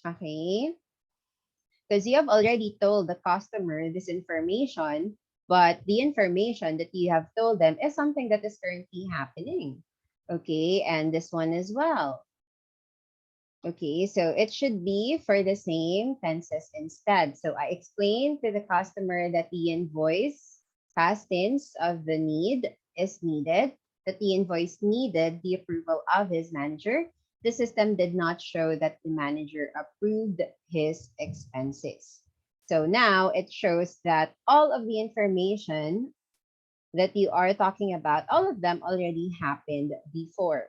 Okay, because you have already told the customer this information, but the information that you have told them is something that is currently happening. Okay, and this one as well. Okay, so it should be for the same tenses instead. So I explained to the customer that the invoice, past tense of the need, is needed, that the invoice needed the approval of his manager. The system did not show that the manager approved his expenses. So now it shows that all of the information that you are talking about, all of them already happened before,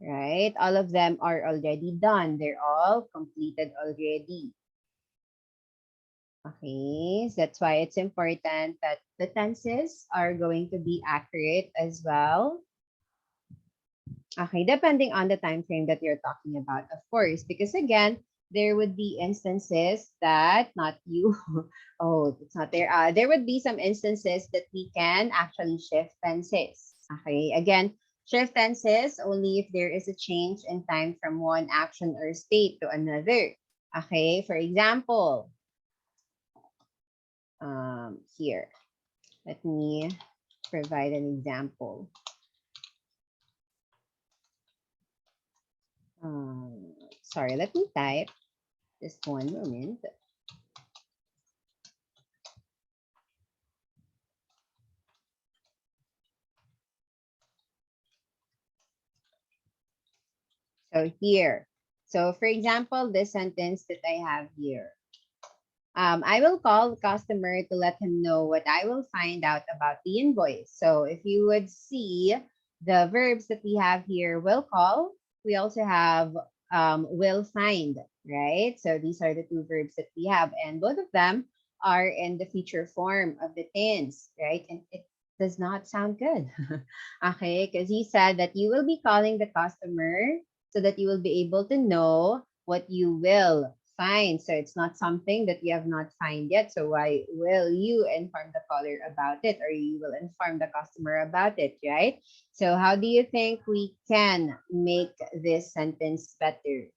right? All of them are already done. They're all completed already. Okay, so that's why it's important that the tenses are going to be accurate as well. Okay, depending on the time frame that you're talking about, of course, because again, there would be instances that not you, oh, it's not there. There would be some instances that we can actually shift tenses. Okay, again, shift tenses only if there is a change in time from one action or state to another. Okay, for example, here, let me provide an example. Sorry, let me type. Just one moment. So here. So for example, this sentence that I have here. I will call the customer to let him know what I will find out about the invoice. So if you would see the verbs that we have here, will call. We also have will find, right? So these are the two verbs that we have, and both of them are in the future form of the tense, right? And it does not sound good. Okay, because he said that you will be calling the customer so that you will be able to know what you will find. So it's not something that you have not find yet. So why will you inform the caller about it, or you will inform the customer about it, right? So how do you think we can make this sentence better?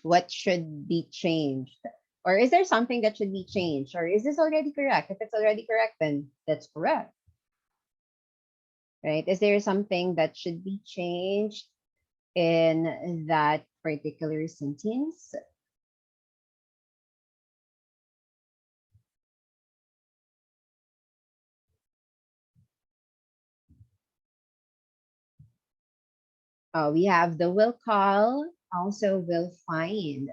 What should be changed? Or is there something that should be changed? Or is this already correct? If it's already correct, then that's correct. Right? Is there something that should be changed in that particular sentence? We have the will call, also will find.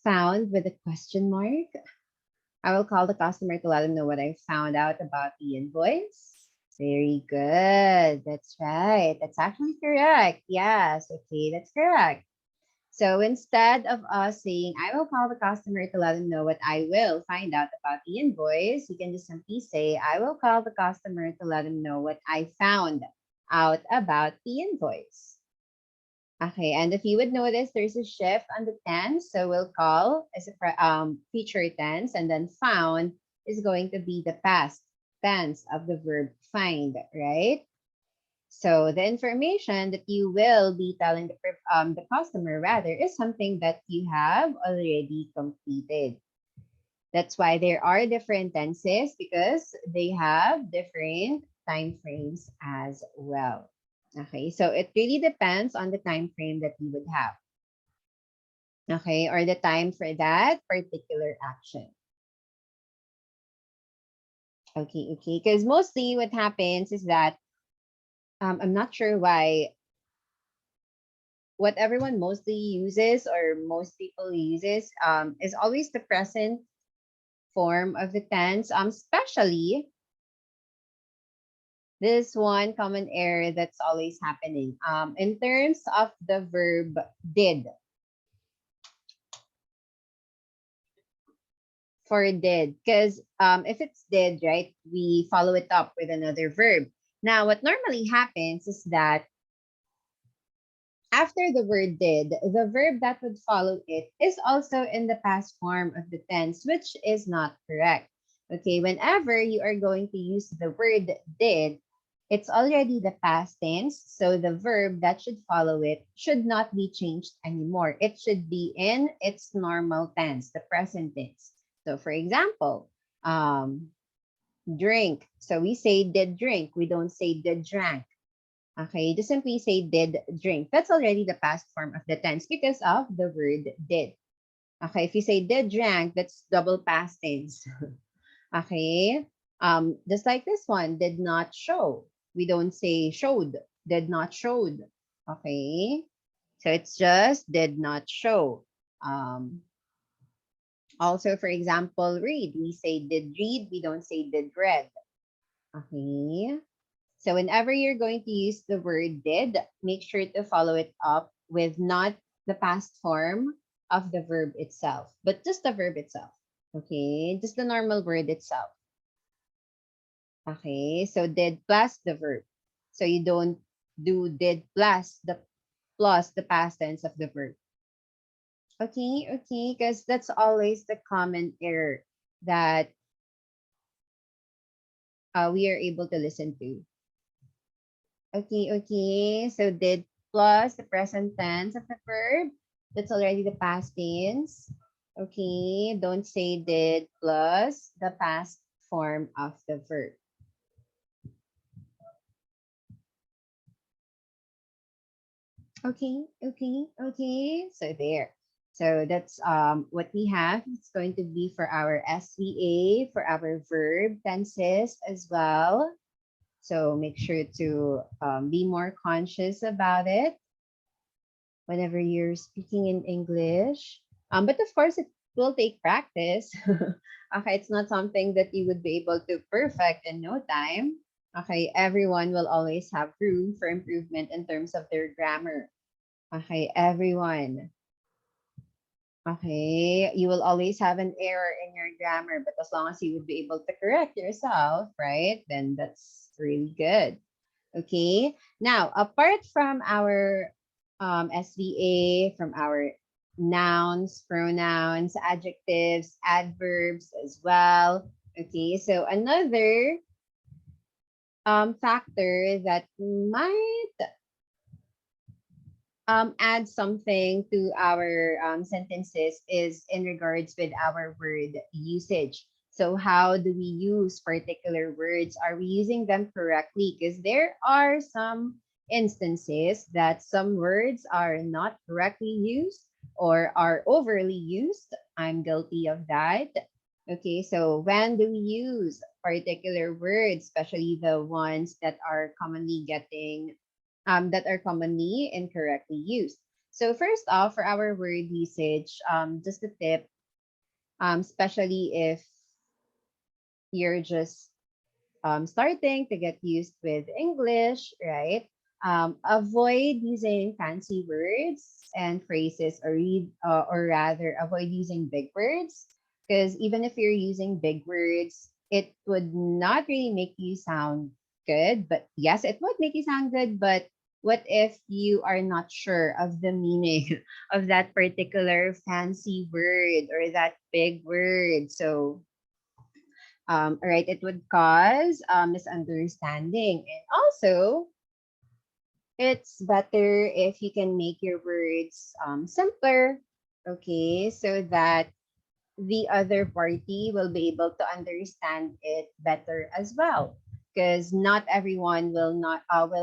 Found with a question mark. I will call the customer to let them know what I found out about the invoice. Very good. That's right. That's actually correct. Yes. Okay, that's correct. So instead of us saying, I will call the customer to let them know what I will find out about the invoice, you can just simply say, I will call the customer to let them know what I found out about the invoice. Okay, and if you would notice, there's a shift on the tense. So we'll call as a future tense, and then found is going to be the past tense of the verb find, right? So the information that you will be telling the customer rather is something that you have already completed. That's why there are different tenses because they have different time frames as well. Okay, so it really depends on the time frame that you would have. Okay, or the time for that particular action. Okay, because mostly what happens is that I'm not sure why what everyone mostly uses or most people uses is always the present form of the tense, especially this one common error that's always happening. In terms of the verb did, for did, because if it's did, right, we follow it up with another verb. Now, what normally happens is that after the word did, the verb that would follow it is also in the past form of the tense, which is not correct. Okay, whenever you are going to use the word did, it's already the past tense, so the verb that should follow it should not be changed anymore. It should be in its normal tense, the present tense. So, for example, drink. So we say did drink. We don't say did drank. Okay, just simply say did drink. That's already the past form of the tense because of the word did. Okay, if you say did drank, that's double past tense. Okay, just like this one, did not show. We don't say showed, did not showed. Okay, so it's just did not show. Also, for example, read. We say did read, we don't say did read. Okay. So whenever you're going to use the word did, make sure to follow it up with not the past form of the verb itself, but just the verb itself. Okay, just the normal word itself. Okay, so did plus the verb. So you don't do did plus the past tense of the verb. Okay, because that's always the common error that we are able to listen to. Okay. So did plus the present tense of the verb. That's already the past tense. Okay. Don't say did plus the past form of the verb. Okay. So there. So that's what we have. It's going to be for our SVA, for our verb tenses as well. So make sure to be more conscious about it whenever you're speaking in English. But of course, it will take practice. Okay, it's not something that you would be able to perfect in no time. Okay, everyone will always have room for improvement in terms of their grammar. Okay, everyone. Okay, you will always have an error in your grammar, but as long as you would be able to correct yourself, right, then that's really good. Okay. Now, apart from our SVA, from our nouns, pronouns, adjectives, adverbs as well. Okay. So another factor that might add something to our sentences is in regards with our word usage. So how do we use particular words? Are we using them correctly? Because there are some instances that some words are not correctly used or are overly used. I'm guilty of that. Okay, so when do we use particular words, especially the ones that are commonly incorrectly used? So first off, for our word usage, just a tip, especially if you're just starting to get used with English, right? Avoid using fancy words and phrases, or rather, avoid using big words. Because even if you're using big words, it would not really make you sound good. But yes, it would make you sound good. But what if you are not sure of the meaning of that particular fancy word or that big word? So, right, it would cause misunderstanding. And also, it's better if you can make your words simpler, okay, so that the other party will be able to understand it better as well. Because not everyone will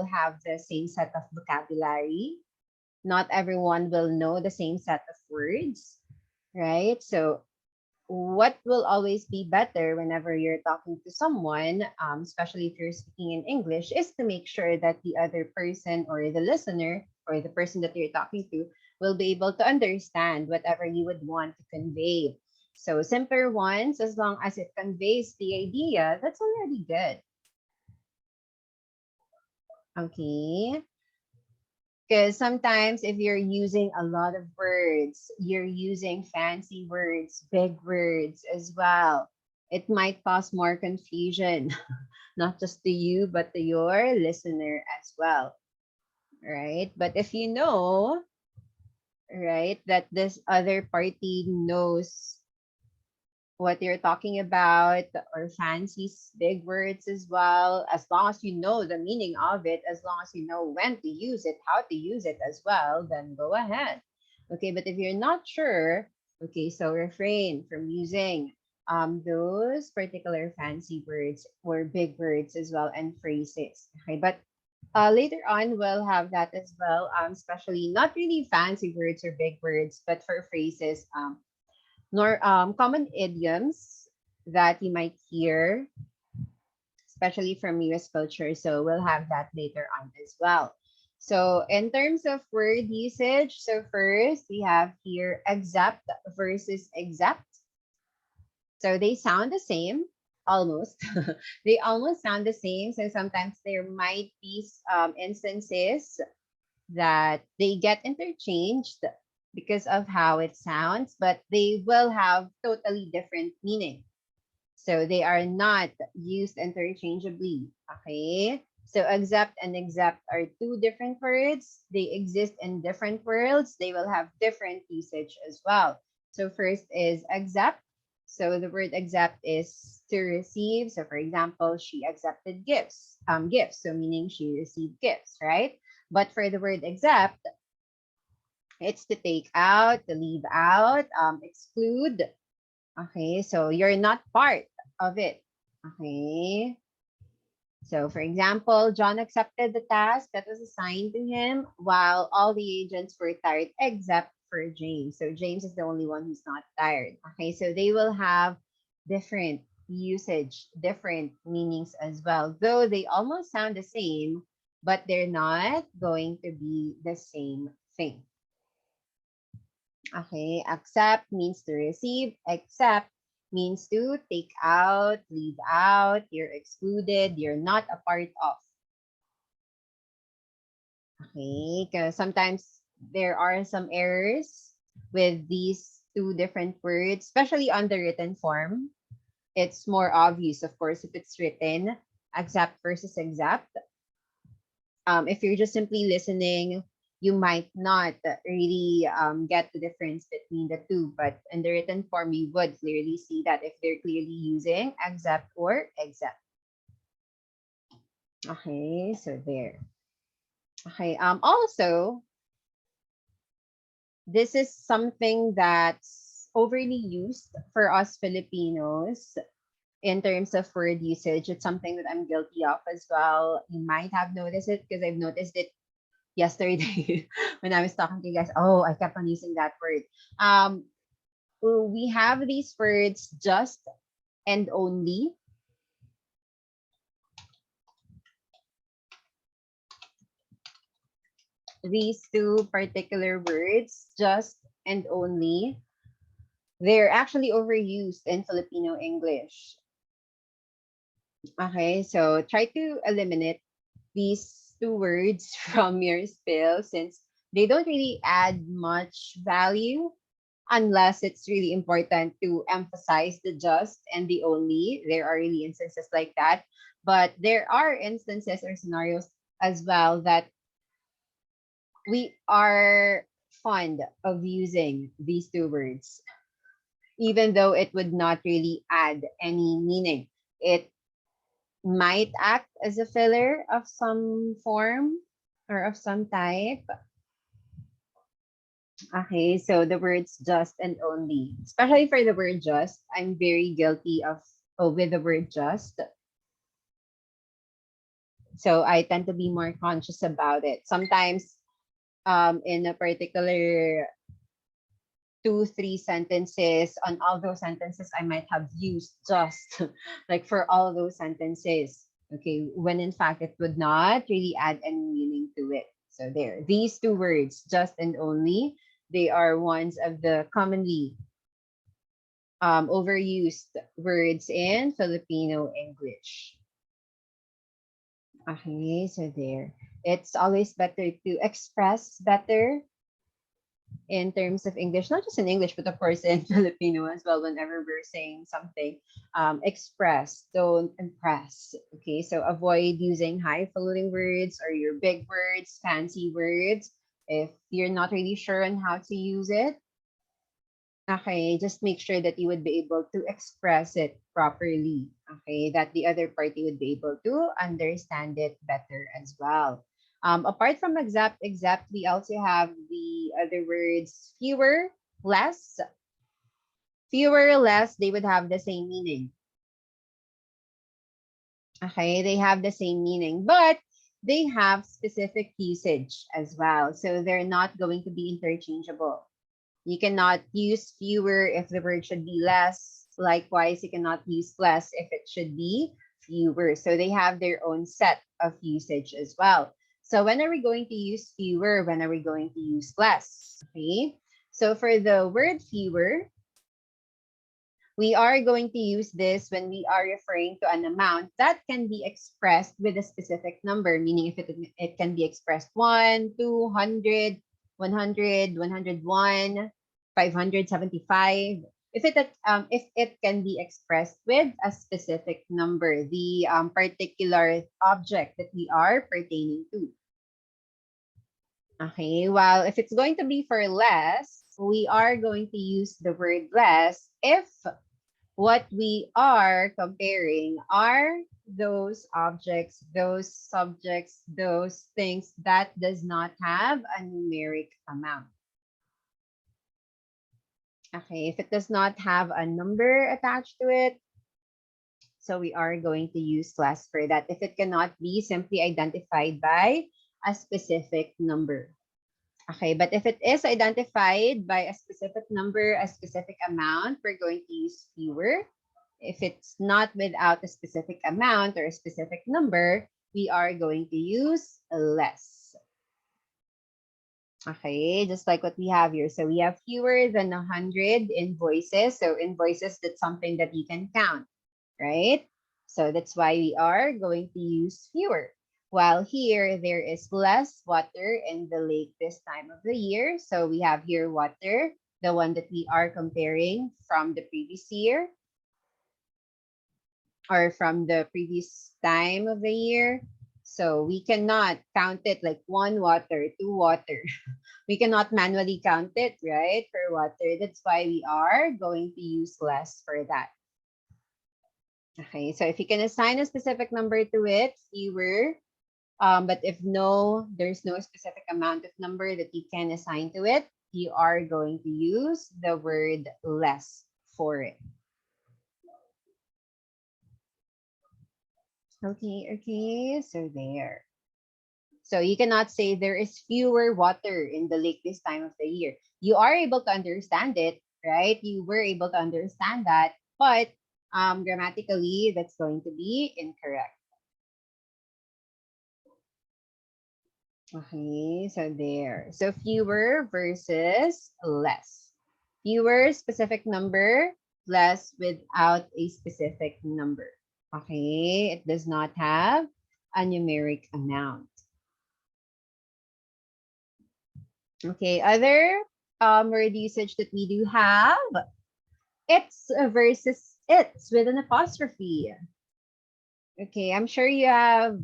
have the same set of vocabulary. Not everyone will know the same set of words, right? So what will always be better whenever you're talking to someone, especially if you're speaking in English, is to make sure that the other person or the listener or the person that you're talking to will be able to understand whatever you would want to convey. So simpler ones, as long as it conveys the idea, that's already good. Okay. Because sometimes if you're using a lot of words, you're using fancy words, big words as well, it might cause more confusion, not just to you, but to your listener as well, right? But if you know, right, that this other party knows what you're talking about or fancies big words as well, as long as you know the meaning of it, as long as you know when to use it, how to use it as well, then go ahead. Okay, but if you're not sure, okay, so refrain from using those particular fancy words or big words as well and phrases. Okay, but later on we'll have that as well, especially not really fancy words or big words, but for phrases, nor common idioms that you might hear, especially from US culture. So we'll have that later on as well. So in terms of word usage, so first we have here accept versus accept. So they sound the same, almost. They almost sound the same. So sometimes there might be instances that they get interchanged because of how it sounds, but they will have totally different meaning. So they are not used interchangeably. Okay. So accept and accept are two different words. They exist in different worlds. They will have different usage as well. So first is accept. So the word accept is to receive. So for example, she accepted gifts. So meaning she received gifts, right? But for the word accept, it's to take out, to leave out, exclude. Okay, so you're not part of it. Okay. So, for example, John accepted the task that was assigned to him while all the agents were tired except for James. So, James is the only one who's not tired. Okay, so they will have different usage, different meanings as well, though they almost sound the same, but they're not going to be the same thing. Okay, accept means to receive, accept means to take out, leave out, you're excluded, you're not a part of. Okay, because sometimes there are some errors with these two different words, especially on the written form. It's more obvious, of course, if it's written, accept versus accept. If you're just simply listening, you might not really get the difference between the two. But in the written form, you would clearly see that if they're clearly using accept or accept. Okay, so there. Okay, also, this is something that's overly used for us Filipinos in terms of word usage. It's something that I'm guilty of as well. You might have noticed it because I've noticed it yesterday when I was talking to you guys. Oh, I kept on using that word. We have these words just and only. These two particular words, just and only, they're actually overused in Filipino English. Okay, so try to eliminate these two words from your spill, since they don't really add much value unless it's really important to emphasize the just and the only. There are really instances like that. But there are instances or scenarios as well that we are fond of using these two words, even though it would not really add any meaning. It might act as a filler of some form or of some type. Okay, so the words just and only, especially for the word just, I'm very guilty of with the word just. So I tend to be more conscious about it. Sometimes in a particular 2, 3 sentences, on all those sentences, I might have used just like for all those sentences. Okay, when in fact it would not really add any meaning to it. So there, these two words, just and only, they are ones of the commonly overused words in Filipino English. Okay, so there. It's always better to express better in terms of English, not just in English, but of course in Filipino as well. Whenever we're saying something, express, don't impress. Okay, so avoid using highfalutin words or your big words, fancy words. If you're not really sure on how to use it, okay, just make sure that you would be able to express it properly. Okay, that the other party would be able to understand it better as well. Apart from exact, we also have the other words fewer, less. Fewer, less, they would have the same meaning. Okay, they have the same meaning, but they have specific usage as well. So they're not going to be interchangeable. You cannot use fewer if the word should be less. Likewise, you cannot use less if it should be fewer. So they have their own set of usage as well. So when are we going to use fewer? When are we going to use less? Okay. So for the word fewer, we are going to use this when we are referring to an amount that can be expressed with a specific number, meaning if it can be expressed 1, 200, 100, 101, 575. If it can be expressed with a specific number, the particular object that we are pertaining to. Okay, well, if it's going to be for less, we are going to use the word less if what we are comparing are those objects, those subjects, those things that does not have a numeric amount. Okay, if it does not have a number attached to it, so we are going to use less for that. If it cannot be simply identified by a specific number. Okay, but if it is identified by a specific number, a specific amount, we're going to use fewer. If it's not without a specific amount or a specific number, we are going to use less. Okay, just like what we have here. So we have fewer than 100 invoices. So invoices, that's something that you can count, right? So that's why we are going to use fewer. While here, there is less water in the lake this time of the year. So we have here water, the one that we are comparing from the previous year or from the previous time of the year. So we cannot count it like 1 water, 2 water. We cannot manually count it, right, for water. That's why we are going to use less for that. Okay, so if you can assign a specific number to it, fewer. But if there's no specific amount of number that you can assign to it, you are going to use the word less for it. Okay, so there. So you cannot say there is fewer water in the lake this time of the year. You are able to understand it, right? You were able to understand that, but grammatically, that's going to be incorrect. Okay, so there. So fewer versus less. Fewer specific number, less without a specific number. Okay, it does not have a numeric amount. Okay, other word usage that we do have, it's versus it's with an apostrophe. Okay, I'm sure you have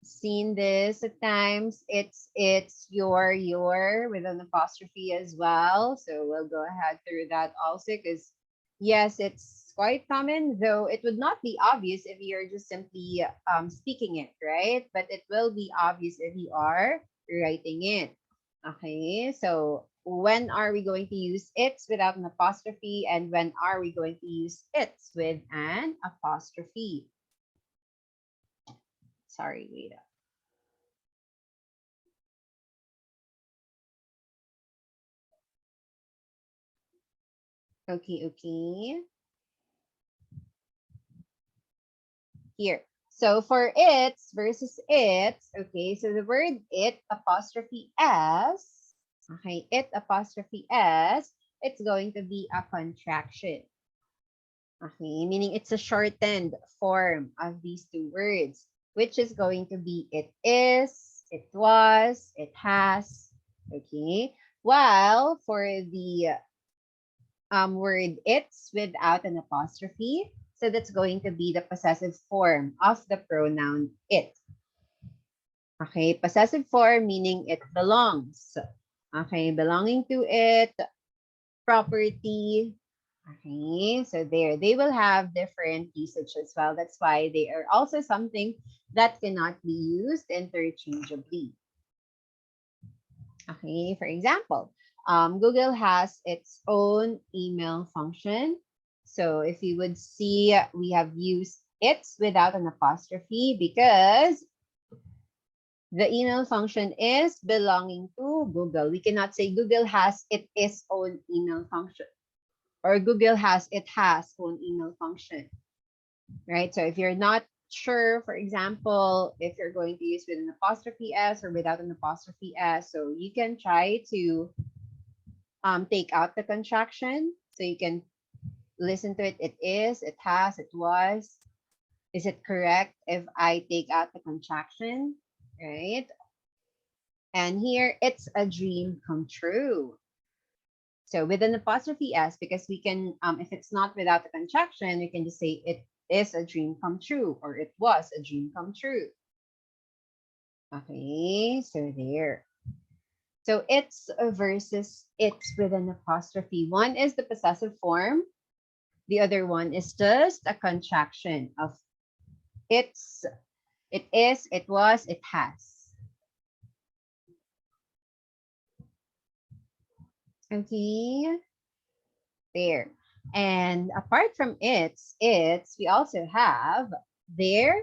seen this at times. It's your with an apostrophe as well. So we'll go ahead through that also because yes, it's quite common, though it would not be obvious if you're just simply speaking it, right? But it will be obvious if you are writing it. Okay, so when are we going to use it's without an apostrophe, and when are we going to use it's with an apostrophe? Sorry, wait. Okay, okay. Here. So for it's versus it's, okay, so the word it apostrophe s, okay, it apostrophe s, it's going to be a contraction. Okay, meaning it's a shortened form of these two words, which is going to be it is, it was, it has. Okay, while for the word it's without an apostrophe. So that's going to be the possessive form of the pronoun it. Okay, possessive form meaning it belongs. Okay, belonging to it, property. Okay, so there they will have different usage as well. That's why they are also something that cannot be used interchangeably. Okay, for example, Google has its own email function. So if you would see, we have used it's without an apostrophe because the email function is belonging to Google. We cannot say Google has its own email function or Google has it has own email function, right? So if you're not sure, for example, if you're going to use with an apostrophe s or without an apostrophe s, so you can try to take out the contraction so you can listen to it. It is, it has, it was. Is it correct if I take out the contraction, right? And here it's a dream come true. So with an apostrophe s, because we can, if it's not without the contraction, we can just say it is a dream come true or it was a dream come true. Okay, so there. So it's versus it's with an apostrophe. One is the possessive form. The other one is just a contraction of it's, it is, it was, it has. Okay, there. And apart from it's, we also have there,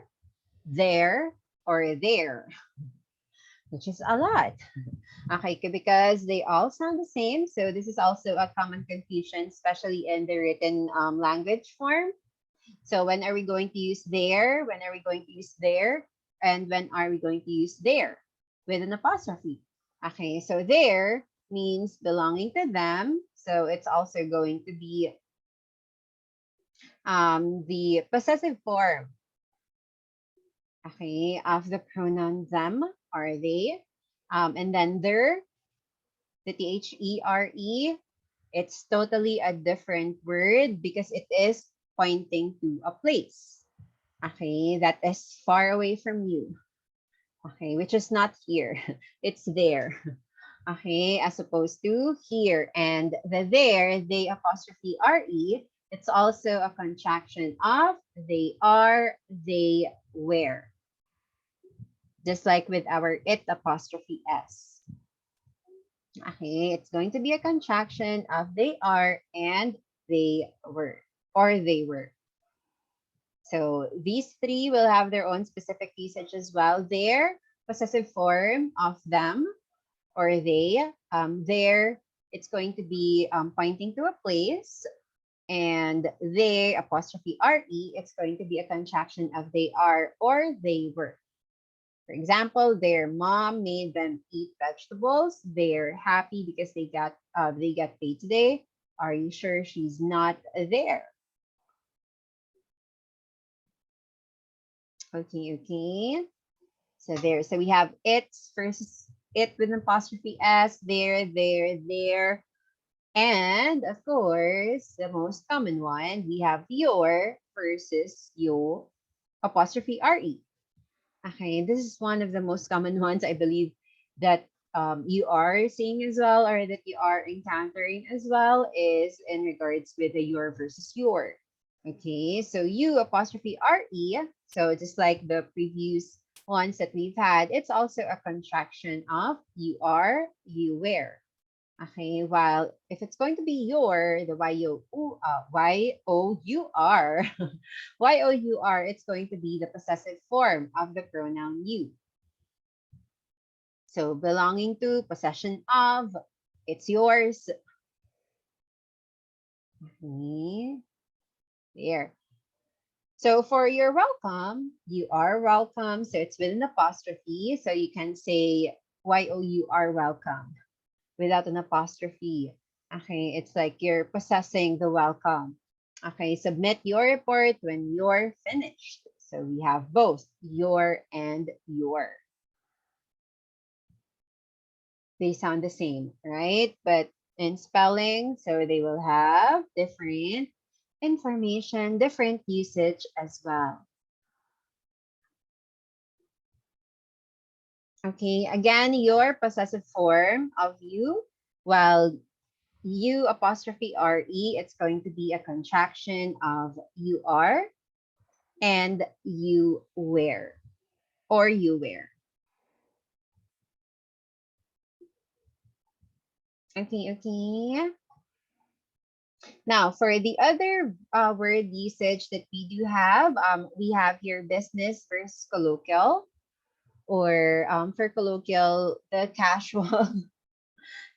or there, which is a lot. Okay, because they all sound the same. So this is also a common confusion, especially in the written language form. So when are we going to use there? When are we going to use there? And when are we going to use there? With an apostrophe. Okay, so there means belonging to them. So it's also going to be the possessive form, okay, of the pronoun them or they. And then there, the THERE, it's totally a different word because it is pointing to a place, okay, that is far away from you, okay, which is not here, it's there, okay, as opposed to here. And the there, they apostrophe re, it's also a contraction of they are, they were, just like with our it apostrophe s. Okay, it's going to be a contraction of they are and they were, or they were. So these three will have their own specific usage as well. Their possessive form of them or they, there, it's going to be pointing to a place. And they apostrophe re, it's going to be a contraction of they are or they were. For example, their mom made them eat vegetables. They're happy because they got paid today. Are you sure she's not there? Okay, okay. So there. So we have it's versus it with an apostrophe S, there, there, there. And of course, the most common one, we have your versus your apostrophe RE. Okay, this is one of the most common ones I believe that you are seeing as well, or that you are encountering as well, is in regards with the your versus your. Okay, so you apostrophe RE, so just like the previous ones that we've had, it's also a contraction of you are, you were. Okay, while if it's going to be your, the Y-O-U-R, Y-O-U-R, it's going to be the possessive form of the pronoun you. So belonging to, possession of, it's yours. Okay, there. So for your welcome, you are welcome. So it's with an apostrophe. So you can say Y-O-U-R welcome without an apostrophe. Okay, it's like you're possessing the welcome. Okay, submit your report when you're finished. So we have both your and your. They sound the same, right? But in spelling, so they will have different information, different usage as well. Okay, again, your possessive form of you, while you apostrophe RE, it's going to be a contraction of you are and you wear or you wear. Okay, okay. Now, for the other word usage that we have here business versus colloquial, or for colloquial, the casual,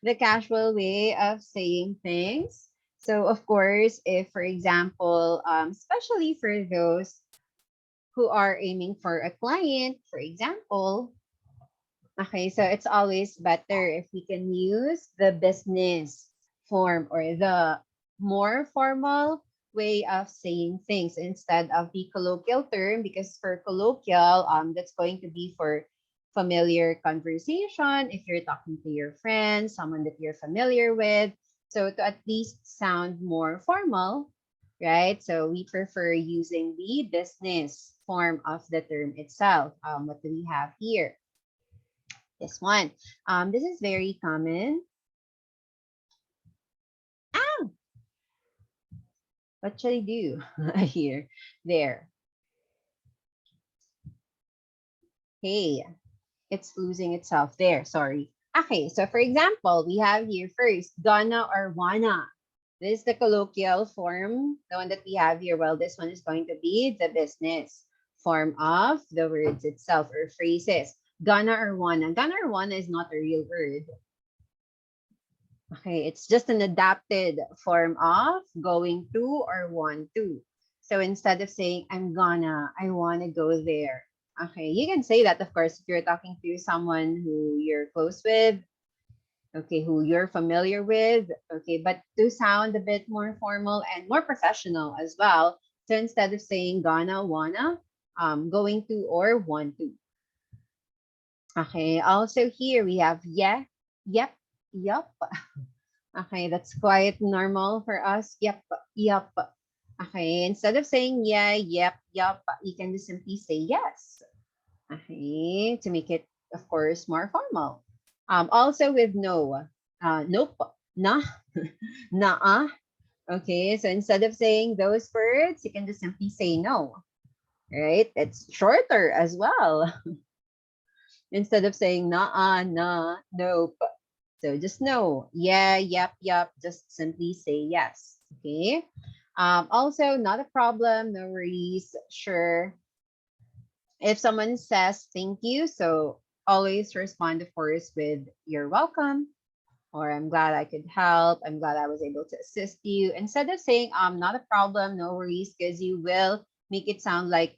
the casual way of saying things. So, of course, if, for example, especially for those who are aiming for a client, for example, okay, so it's always better if we can use the business form or the more formal way of saying things instead of the colloquial term, because for colloquial, that's going to be for familiar conversation, if you're talking to your friends, someone that you're familiar with. So to at least sound more formal, right? So we prefer using the business form of the term itself. What do we have here? This one. This is very common. Ah, what should I do? Here, there. Hey, it's losing itself there. Sorry. Okay, so for example, we have here first, gonna or wanna. This is the colloquial form, the one that we have here. Well, this one is going to be the business form of the words itself or phrases. Gonna or wanna. Gonna or wanna is not a real word. Okay, it's just an adapted form of going to or want to. So instead of saying, I wanna go there. Okay, you can say that, of course, if you're talking to someone who you're close with, okay, who you're familiar with, okay, but to sound a bit more formal and more professional as well. So instead of saying gonna, wanna, going to or want to. Okay, also here we have yeah, yep, yup. Okay, that's quite normal for us. Yep, yep. Okay, instead of saying yeah, yep, yup, you can just simply say yes. Okay, to make it, of course, more formal. Also with no, nope, nah, nah. Okay, so instead of saying those words, you can just simply say no. Right? It's shorter as well. Instead of saying nah, nah, nope. So just no. Yeah, yep, yep. Just simply say yes. Okay. Also, not a problem. No worries. Sure. If someone says thank you, so always respond, of course, with you're welcome, or I'm glad I could help. I'm glad I was able to assist you. Instead of saying not a problem, no worries, because you will make it sound like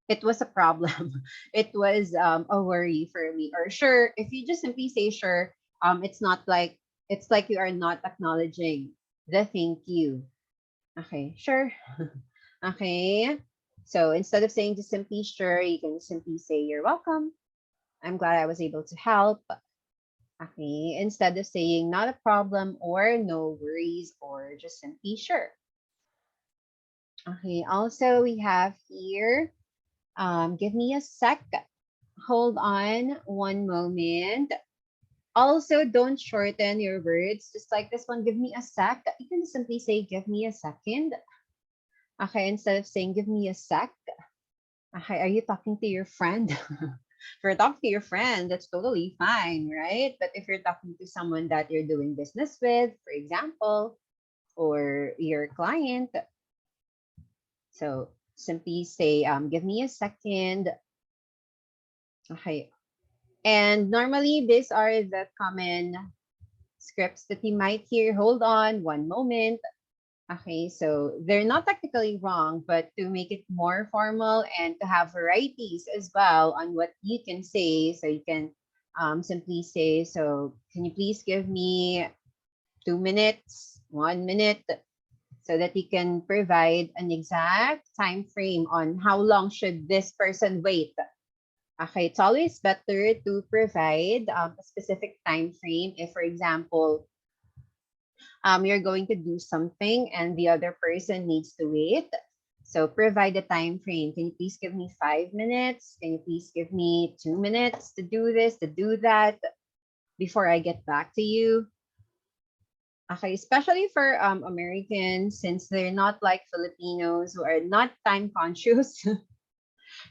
it was a problem. It was a worry for me. Or sure, if you just simply say sure, it's not like it's like you are not acknowledging the thank you. Okay, sure. Okay. So instead of saying just simply sure, you can simply say you're welcome. I'm glad I was able to help. Okay, instead of saying not a problem or no worries or just simply sure. Okay, also we have here, give me a sec. Hold on one moment. Also, don't shorten your words. Just like this one, give me a sec. You can simply say, give me a second. Okay, instead of saying, give me a sec. Okay, are you talking to your friend? If you're talking to your friend, that's totally fine, right? But if you're talking to someone that you're doing business with, for example, or your client, so simply say, give me a second. Okay. And normally, these are the common scripts that you might hear. Hold on one moment. Okay, so they're not technically wrong, but to make it more formal and to have varieties as well on what you can say, so you can simply say, so can you please give me 2 minutes, 1 minute, so that you can provide an exact time frame on how long should this person wait. Okay, it's always better to provide a specific time frame. If, for example, you're going to do something and the other person needs to wait. So provide a time frame. Can you please give me 5 minutes? Can you please give me 2 minutes to do this, to do that before I get back to you? Okay, especially for Americans, since they're not like Filipinos who are not time conscious,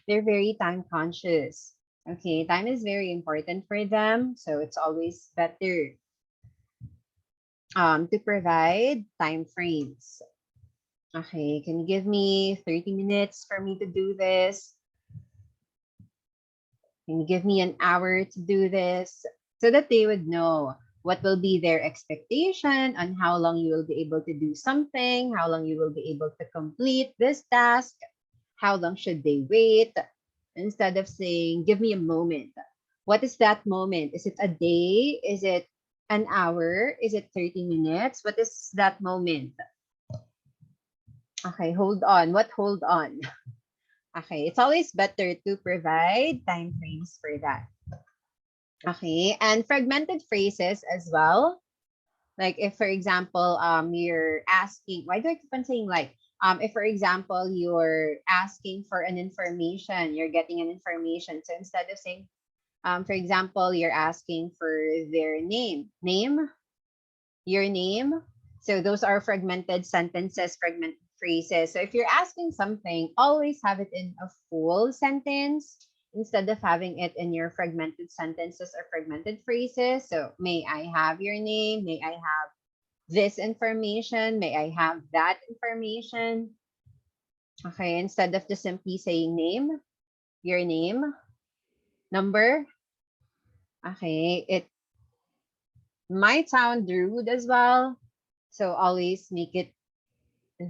they're very time conscious. Okay, time is very important for them. So it's always better to provide time frames. Okay, can you give me 30 minutes for me to do this? Can you give me an hour to do this? So that they would know what will be their expectation on how long you will be able to do something, how long you will be able to complete this task, how long should they wait, instead of saying, give me a moment. What is that moment? Is it a day? Is it an hour? Is it 30 minutes? What is that moment? Okay, hold on. What hold on? Okay, it's always better to provide time frames for that. Okay, and fragmented phrases as well. Like if, for example, you're asking, why do I keep on saying like, if, for example, you're asking for an information, you're getting an information. So instead of saying, for example, you're asking for their name, your name. So those are fragmented sentences, fragmented phrases. So if you're asking something, always have it in a full sentence instead of having it in your fragmented sentences or fragmented phrases. So may I have your name? May I have this information? May I have that information? Okay, instead of just simply saying name, your name, number. Okay, it might sound rude as well. So always make it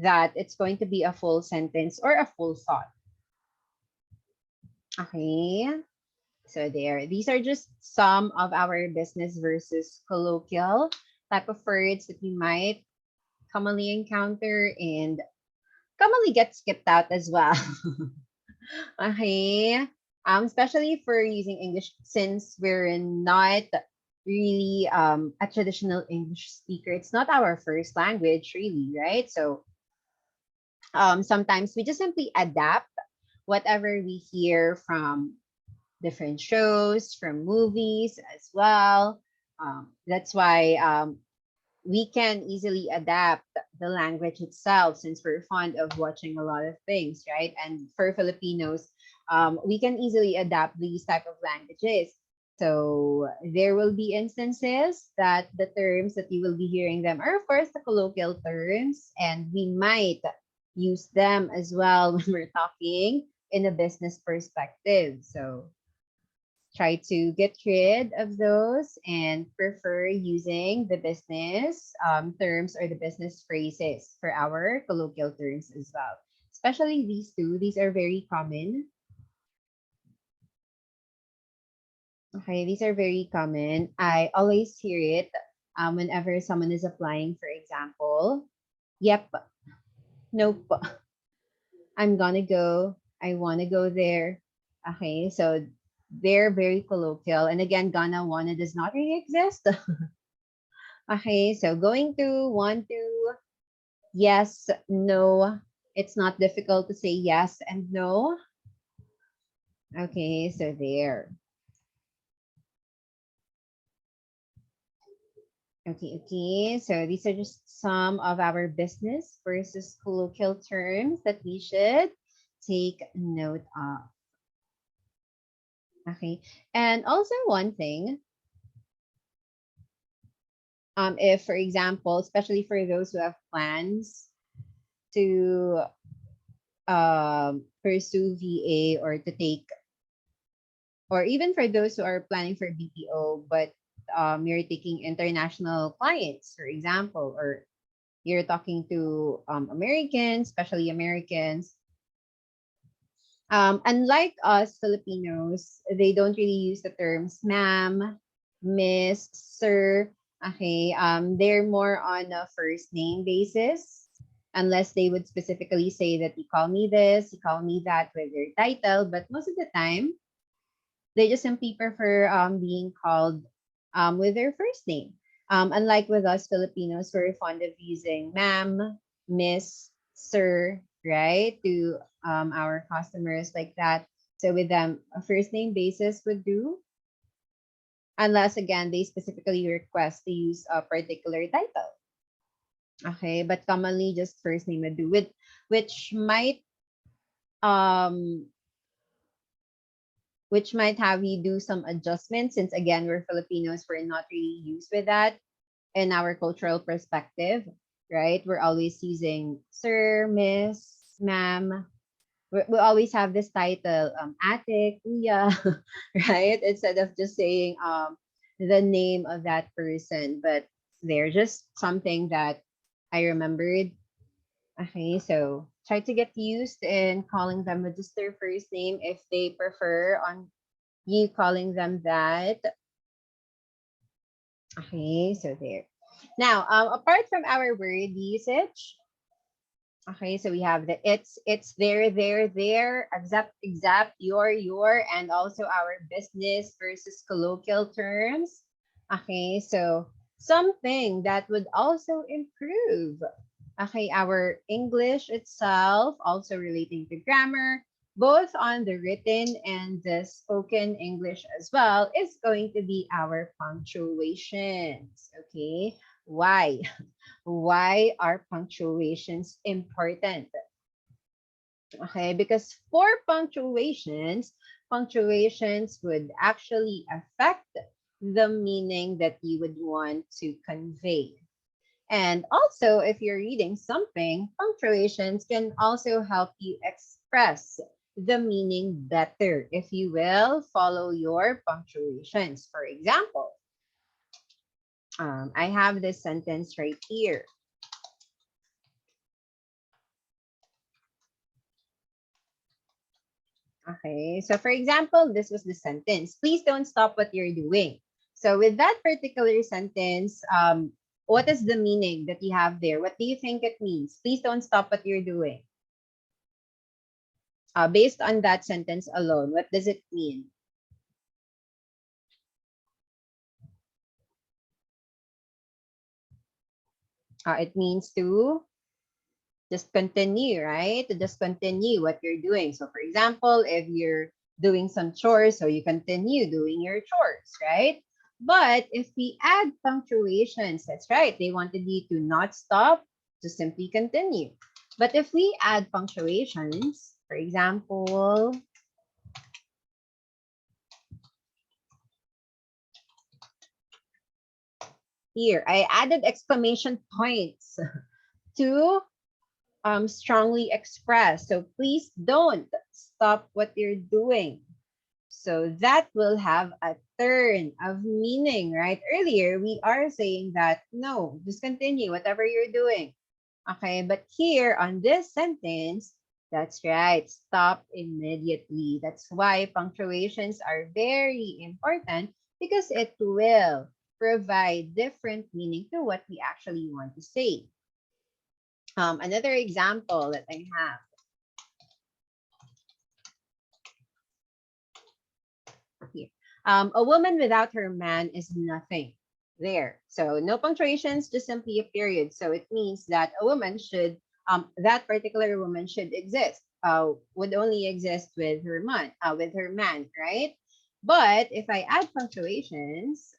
that it's going to be a full sentence or a full thought. Okay. So there, these are just some of our business versus colloquial type of words that we might commonly encounter and commonly get skipped out as well. Okay. Especially for using English since we're not really a traditional English speaker. It's not our first language, really, right? So sometimes we just simply adapt whatever we hear from different shows, from movies as well. That's why we can easily adapt the language itself since we're fond of watching a lot of things, right? And for Filipinos, we can easily adapt these type of languages. So there will be instances that the terms that you will be hearing them are of course the colloquial terms, and we might use them as well when we're talking in a business perspective. So try to get rid of those and prefer using the business terms or the business phrases for our colloquial terms as well. Especially these two, these are very common. Okay, these are very common. I always hear it whenever someone is applying, for example. Yep, nope, I'm gonna go. I wanna go there. Okay, so They're very colloquial. And again, gonna, wanna does not really exist. Okay, so going to, want to, yes, no. It's not difficult to say yes and no. Okay, so there. Okay, okay. So these are just some of our business versus colloquial terms that we should take note of. Okay. And also one thing, if for example, especially for those who have plans to pursue VA or to take, or even for those who are planning for BPO, but you're taking international clients, for example, or you're talking to Americans, especially Americans. Unlike us Filipinos, they don't really use the terms ma'am, miss, sir. Okay, they're more on a first name basis, unless they would specifically say that you call me this, you call me that with their title. But most of the time, they just simply prefer being called with their first name. Unlike with us Filipinos, we're fond of using ma'am, miss, sir, right, to our customers like that. So with them, a first name basis would do, unless again they specifically request to use a particular title. Okay, but commonly just first name would do, with um which might have you do some adjustments, since again we're Filipinos, we're not really used with that in our cultural perspective, right? We're always using sir, miss, ma'am. We always have this title, ate, kuya, right? Instead of just saying the name of that person. But they're just something that I remembered. Okay, so try to get used in calling them with just their first name if they prefer on you calling them that. Okay, so there. Now, apart from our word usage, okay, so we have the it's there, exact, your, and also our business versus colloquial terms. Okay, so something that would also improve, okay, our English itself, also relating to grammar, both on the written and the spoken English as well, is going to be our punctuations. Okay, why? Why are punctuations important? Okay, because for punctuations would actually affect the meaning that you would want to convey. And also, if you're reading something, punctuations can also help you express the meaning better if you will follow your punctuations. For example, I have this sentence right here. Okay, so for example, this was the sentence. Please don't stop what you're doing. So with that particular sentence, what is the meaning that you have there? What do you think it means? Please don't stop what you're doing. Based on that sentence alone, what does it mean? It means to just continue, right? To just continue what you're doing. So for example, if you're doing some chores, so you continue doing your chores, right? But if we add punctuations, that's right, they wanted you to not stop, to simply continue. But if we add punctuations, for example, here, I added exclamation points to strongly express. So please don't stop what you're doing. So that will have a turn of meaning, right? Earlier, we are saying that, no, just continue whatever you're doing. Okay, but here on this sentence, that's right, stop immediately. That's why punctuations are very important, because it will provide different meaning to what we actually want to say. Another example that I have. Here. A woman without her man is nothing. There. So no punctuations, just simply a period. So it means that a woman should, that particular woman should exist. Would only exist with her man, right? But if I add punctuations,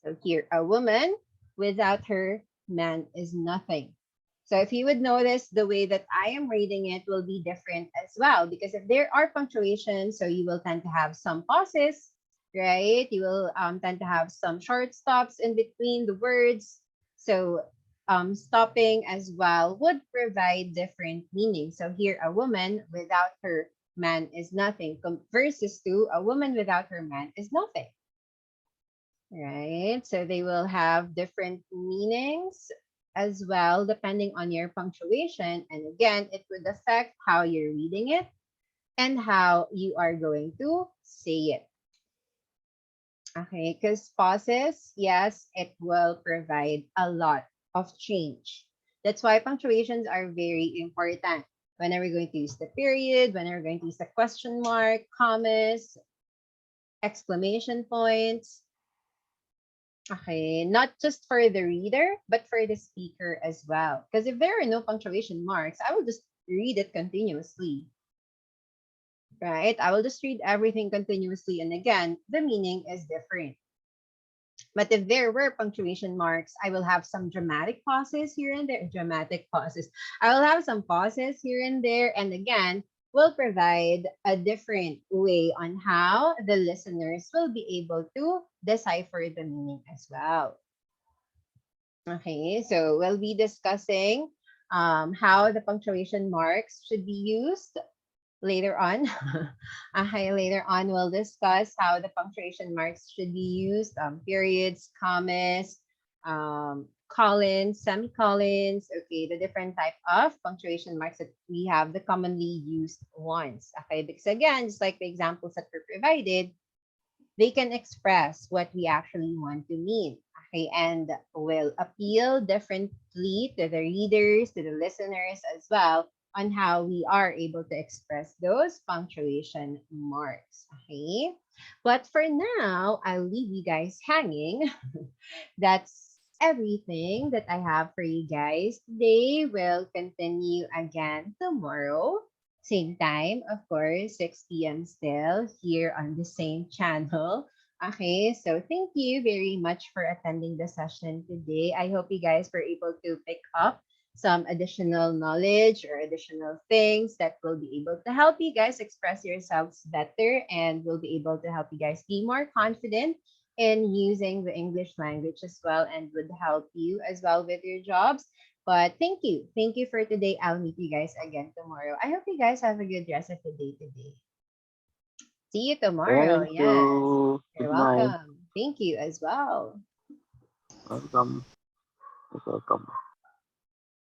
so here, a woman without her man is nothing. So if you would notice, the way that I am reading it will be different as well. Because if there are punctuations, so you will tend to have some pauses, right? You will tend to have some short stops in between the words. So stopping as well would provide different meanings. So here, a woman without her man is nothing versus to a woman without her man is nothing, right? So they will have different meanings as well, depending on your punctuation. And again, it would affect how you're reading it and how you are going to say it. Okay, because pauses, yes, it will provide a lot of change. That's why punctuations are very important. Whenever we're going to use the period, whenever we're going to use the question mark, commas, exclamation points, okay, not just for the reader, but for the speaker as well. Because if there are no punctuation marks, I will just read it continuously, right? I will just read everything continuously. And again, the meaning is different. But if there were punctuation marks, I will have some dramatic pauses here and there. Dramatic pauses. I will have some pauses here and there. And again, will provide a different way on how the listeners will be able to decipher the meaning as well. Okay, so we'll be discussing how the punctuation marks should be used later on. Okay, later on, we'll discuss how the punctuation marks should be used, periods, commas, colons, semicolons, okay, the different type of punctuation marks that we have, the commonly used ones. Okay, because again, just like the examples that were provided, they can express what we actually want to mean. Okay, and will appeal differently to the readers, to the listeners as well, on how we are able to express those punctuation marks. Okay, but for now, I'll leave you guys hanging. That's everything that I have for you guys today. We'll continue again tomorrow. Same time, of course, 6 p.m. still here on the same channel. Okay, so thank you very much for attending the session today. I hope you guys were able to pick up some additional knowledge or additional things that will be able to help you guys express yourselves better and will be able to help you guys be more confident in using the English language as well and would help you as well with your jobs. But thank you. Thank you for today. I'll meet you guys again tomorrow. I hope you guys have a good rest of the day today. See you tomorrow. Thank Yes. you. You're Good night. welcome. Thank you as well. Welcome. Welcome.